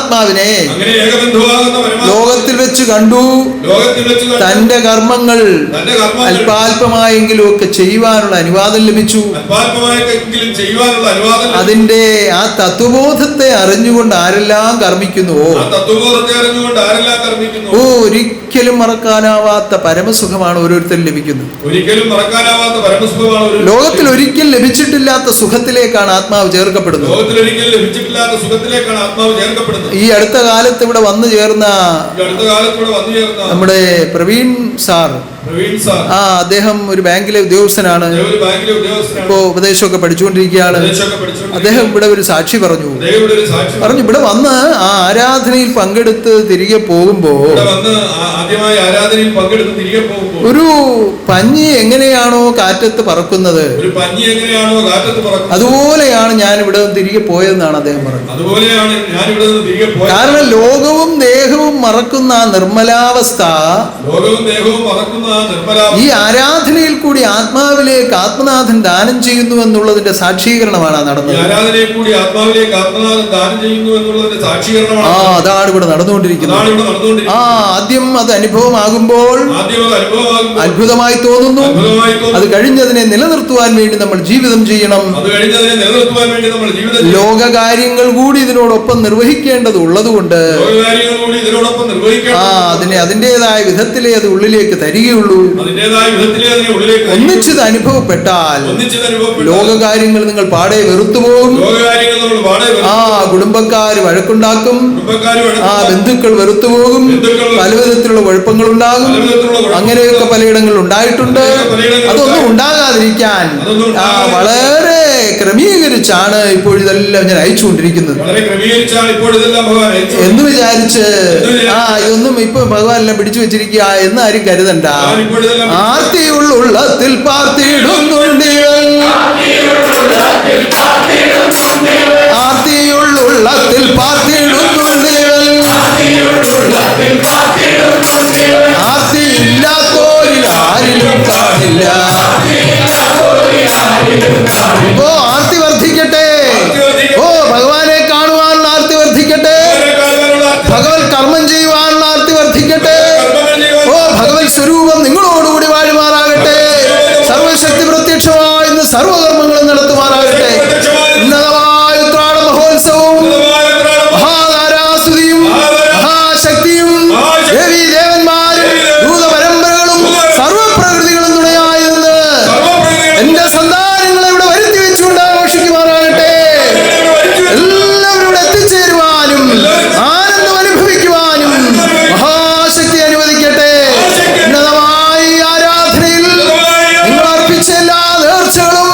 S3: പരമാത്മാവിനെ
S4: അങ്ങനെ ഏകബന്ധുവാകുന്ന പരമാത്മാവിനെ
S3: ലോകത്തിൽ വെച്ച് കണ്ടു. തന്റെ കർമ്മങ്ങൾ അല്പാൽപമായെങ്കിലും ഒക്കെ ചെയ്യുവാനുള്ള അനുവാദം ലഭിച്ചു. അതിന്റെ ആ തത്വബോധത്തെ അറിഞ്ഞുകൊണ്ട് ആരെല്ലാം കർമ്മിക്കുന്നുവോ ഒരിക്കലും മറക്കാനാവാത്ത പരമസുഖമാണ് ഓരോരുത്തരും ലഭിക്കുന്നത്. ലോകത്തിൽ ഒരിക്കൽ ലഭിച്ചിട്ടില്ലാത്ത സുഖത്തിലേക്കാണ് ആത്മാവ് ചേർക്കപ്പെടുന്നത്. ഈ അടുത്ത കാലത്ത് ഇവിടെ വന്നു ചേർന്ന നമ്മുടെ പ്രവീൺ സാർ, അദ്ദേഹം ഒരു ബാങ്കിലെ ഉദ്യോഗസ്ഥനാണ്. ഇപ്പോ ഉപദേശമൊക്കെ പഠിച്ചുകൊണ്ടിരിക്കുകയാണ്. അദ്ദേഹം ഇവിടെ ഒരു സാക്ഷി പറഞ്ഞു ഇവിടെ വന്ന് ആ ആരാധനയിൽ പങ്കെടുത്ത് തിരികെ പോകുമ്പോ ഒരു പഞ്ഞി എങ്ങനെയാണോ കാറ്റത്ത് പറക്കുന്നത് അതുപോലെയാണ് ഞാൻ ഇവിടെ തിരികെ പോയതെന്നാണ് അദ്ദേഹം പറഞ്ഞത്. കാരണം ലോകവും ദേഹവും മറക്കുന്ന ആ നിർമ്മലാവസ്ഥ ഈ ആരാധനയിൽ കൂടി ആത്മാവിലേക്ക് ആത്മനാഥൻ ദാനം ചെയ്യുന്നു എന്നുള്ളതിന്റെ സാക്ഷീകരണമാണ് നടന്നത്. അതാണ് ഇവിടെ നടന്നുകൊണ്ടിരിക്കുന്നത്. ആദ്യം അത് അനുഭവമാകുമ്പോൾ അത്ഭുതമായി തോന്നുന്നു. അത് കഴിഞ്ഞതിനെ നിലനിർത്തുവാൻ വേണ്ടി നമ്മൾ ജീവിതം ചെയ്യണം. ലോകകാര്യങ്ങൾ കൂടി ഇതിനോടൊപ്പം നിർവഹിക്കേണ്ടത് ഉള്ളതുകൊണ്ട് അതിൻ്റെതായ വിധത്തിലേ അത് ഉള്ളിലേക്ക് തരികയുള്ളൂ. ഒന്നിച്ചത് അനുഭവപ്പെട്ടാൽ ലോകകാര്യങ്ങൾ നിങ്ങൾ പാടെ വെറുത്തുപോകും. കുടുംബക്കാര് വഴക്കുണ്ടാക്കും. ബന്ധുക്കൾ വെറുത്തുപോകും. പലവിധത്തിലുള്ള കുഴപ്പങ്ങൾ ഉണ്ടാകും. അങ്ങനെയൊക്കെ പലയിടങ്ങളിൽ ഉണ്ടായിട്ടുണ്ട്. അതൊന്നും ഉണ്ടാകാതിരിക്കാൻ വളരെ ക്രമീകരിച്ചാണ് ഇപ്പോഴിതെല്ലാം ഞാൻ അയച്ചുകൊണ്ടിരിക്കുന്നത് എന്ന് വിചാരിച്ച് ഇതൊന്നും ഇപ്പൊ ഭഗവാൻ എല്ലാം പിടിച്ചു വെച്ചിരിക്കുക എന്ന് ആരും കരുതണ്ട. ആർത്തിയുള്ളുള്ളത്തിൽ പാർത്തിയിടുന്നുണ്ട്, ആർത്തിയുള്ളുള്ളത്തിൽ പാർത്തിയിടുന്നുണ്ട്, ആർത്തിയില്ലാത്തോരിൽ ആരിലും കാണില്ല. ആർത്തി വർദ്ധിക്കട്ടെ. ഭഗവാനെ കാണുവാനുള്ള ആർത്തി വർദ്ധിക്കട്ടെ. ഭഗവത് കർമ്മം ചെയ്യുവാനുള്ള ആർത്തി വർദ്ധിക്കട്ടെ. ഭഗവത് സ്വരൂപം നിങ്ങളോടുകൂടി വാഴുമാറാകട്ടെ. സർവശക്തി പ്രത്യക്ഷമായി ഇന്ന് സർവകർമ്മങ്ങളും നടത്തുമാറാകട്ടെ. ഉന്നതമായ ഉത്രാട മഹോത്സവവും മഹാതാരാസ്തുതിയും മഹാശക്തിയും ദേവീ ദേവന്മാരും ദൂത പരമ്പരകളും സർവപ്രകൃതികളും തുണയായി നിന്ന് എന്റെ സന്താനങ്ങളെ ഇവിടെ വരുത്തി വെച്ചുകൊണ്ട് ആഘോഷിക്കുമാറാകട്ടെ. എല്ലാവരും ഇവിടെ എത്തിച്ചേരുവാനും ആനന്ദം അനുഭവിക്കുവാനും മഹാശക്തി അനുവദിക്കട്ടെ. ഉന്നതമായി ആരാധനയിൽ നിങ്ങൾ അർപ്പിച്ച എല്ലാ നേർച്ചകളും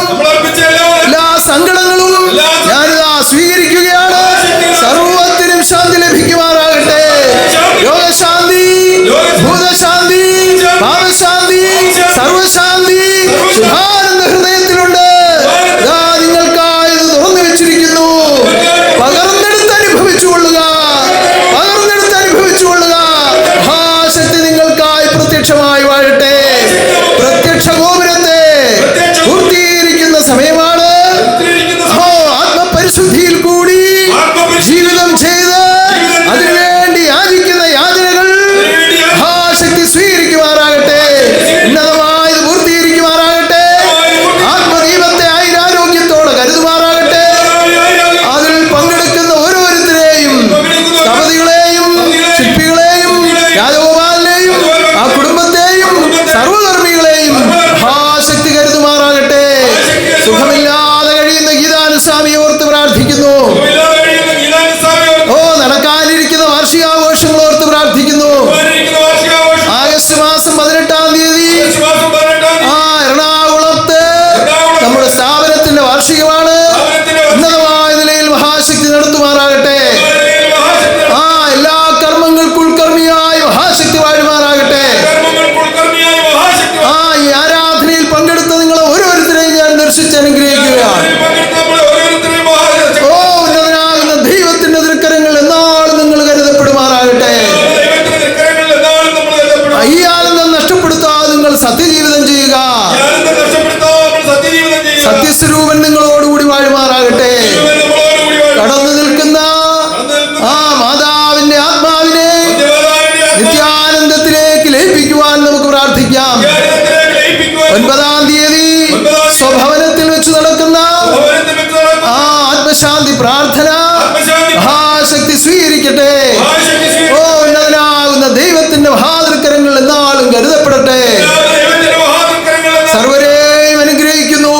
S3: എല്ലാ സങ്കടങ്ങളും ഞാനിതാ സ്വീകരിക്കുകയാണ്. സർവത്തിനും ശാന്തി ലഭിക്കുമാറാകട്ടെ. യോഗശാന്തി, ഭൂതശാന്തി, പാപശാന്തി, സർവശാന്തി ശുഭാനന്ദ ഹൃദയത്തിലുണ്ട്. നിങ്ങൾക്കായി ഇത് തുറന്നു വെച്ചിരിക്കുന്നു. പകർന്നെടുത്ത് അനുഭവിച്ചുകൊള്ളുക, പകർന്നെടുത്ത് അനുഭവിച്ചുകൊള്ളുക. മഹാശക്തി നിങ്ങൾക്കായി പ്രത്യക്ഷമായി വാഴട്ടെ. പ്രത്യക്ഷ ഗോപുരത്തെ പൂർത്തീകരിക്കുന്ന സമയമാണ്. ആത്മപരിശുദ്ധിയിൽ കൂടി ജീവിതം ചെയ്ത് അതിനുവേണ്ടി യാചിക്കുന്ന യാചനകൾ മഹാശക്തി സ്വീകരിക്കുമാറാകട്ടെ. ഉന്നതമായത് പൂർത്തീകരിക്കുമാറാകട്ടെ. ആത്മദീപത്തെ ആയുരാരോഗ്യത്തോടെ കരുതുമാറാകട്ടെ. അതിൽ പങ്കെടുക്കുന്ന ഓരോരുത്തരെയും, സ്ഥപതികളെയും, ശില്പികളെയും, രാജഗോപാലിനെയും, ആ കുടുംബത്തെയും, സർവകർമ്മികളെയും മഹാശക്തി കരുതുമാറാകട്ടെ. സുഖമില്ലാതെ കഴിയുന്ന ഗീതാനുസ്വാമിയെ ഓർത്ത് പ്രാർത്ഥിക്കുന്നു. നടക്കാനിരിക്കുന്ന വാർഷികാഘോഷങ്ങൾ ഓർത്ത് പ്രാർത്ഥിക്കുന്നു. ആഗസ്റ്റ് മാസം 18-ാം തീയതി എറണാകുളത്ത് നമ്മുടെ സ്ഥാപനത്തിന്റെ വാർഷികമാണ്. ഉന്നതമായ നിലയിൽ മഹാശക്തി നടത്തുമാറാകട്ടെ. എല്ലാ കർമ്മങ്ങൾക്കും ഉൾക്കർമ്മിയായി മഹാശക്തി വാഴുമാറാകട്ടെ. ഈ ആരാധനയിൽ പങ്കെടുത്ത നിങ്ങൾ ഓരോരുത്തരെയും ഞാൻ ദർശിച്ച് അനുഗ്രഹിക്കുകയാണ്. ആത്മശാന്തി പ്രാർത്ഥന
S4: ആത്മശാന്തി
S3: മഹാശക്തി സ്വീകരിക്കട്ടെ.
S4: മഹാശക്തി സ്വീകരിക്കട്ടെ.
S3: ഓ ഉന്നതനാകുന്ന ദൈവത്തിന്റെ മഹാതൃക്കരങ്ങൾ എന്നാളും കരുതപ്പെടട്ടെ.
S4: ദൈവത്തിന്റെ മഹാതൃക്കരങ്ങൾ എന്നാലും
S3: സർവരെയും അനുഗ്രഹിക്കുന്നു.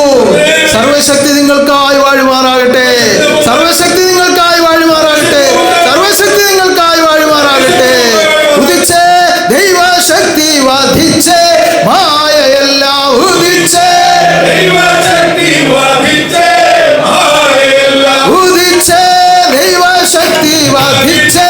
S3: സർവശക്തി നിങ്ങൾക്കായി വാഴുമാറാകട്ടെ. സർവശക്തി നിങ്ങൾക്കായി വാഴുമാറാകട്ടെ. സർവശക്തി നിങ്ങൾക്കായി വാഴുമാറാകട്ടെ. ഉദിച്ചേ ദൈവശക്തി വധിച്ചേ മായയെല്ലാം ഉദിച്ചേ.
S4: ദൈവശക്തി വർദ്ധിച്ചേ, മായയെല്ലാം
S3: ഉദിച്ചേ ദൈവശക്തി വധിച്ചേ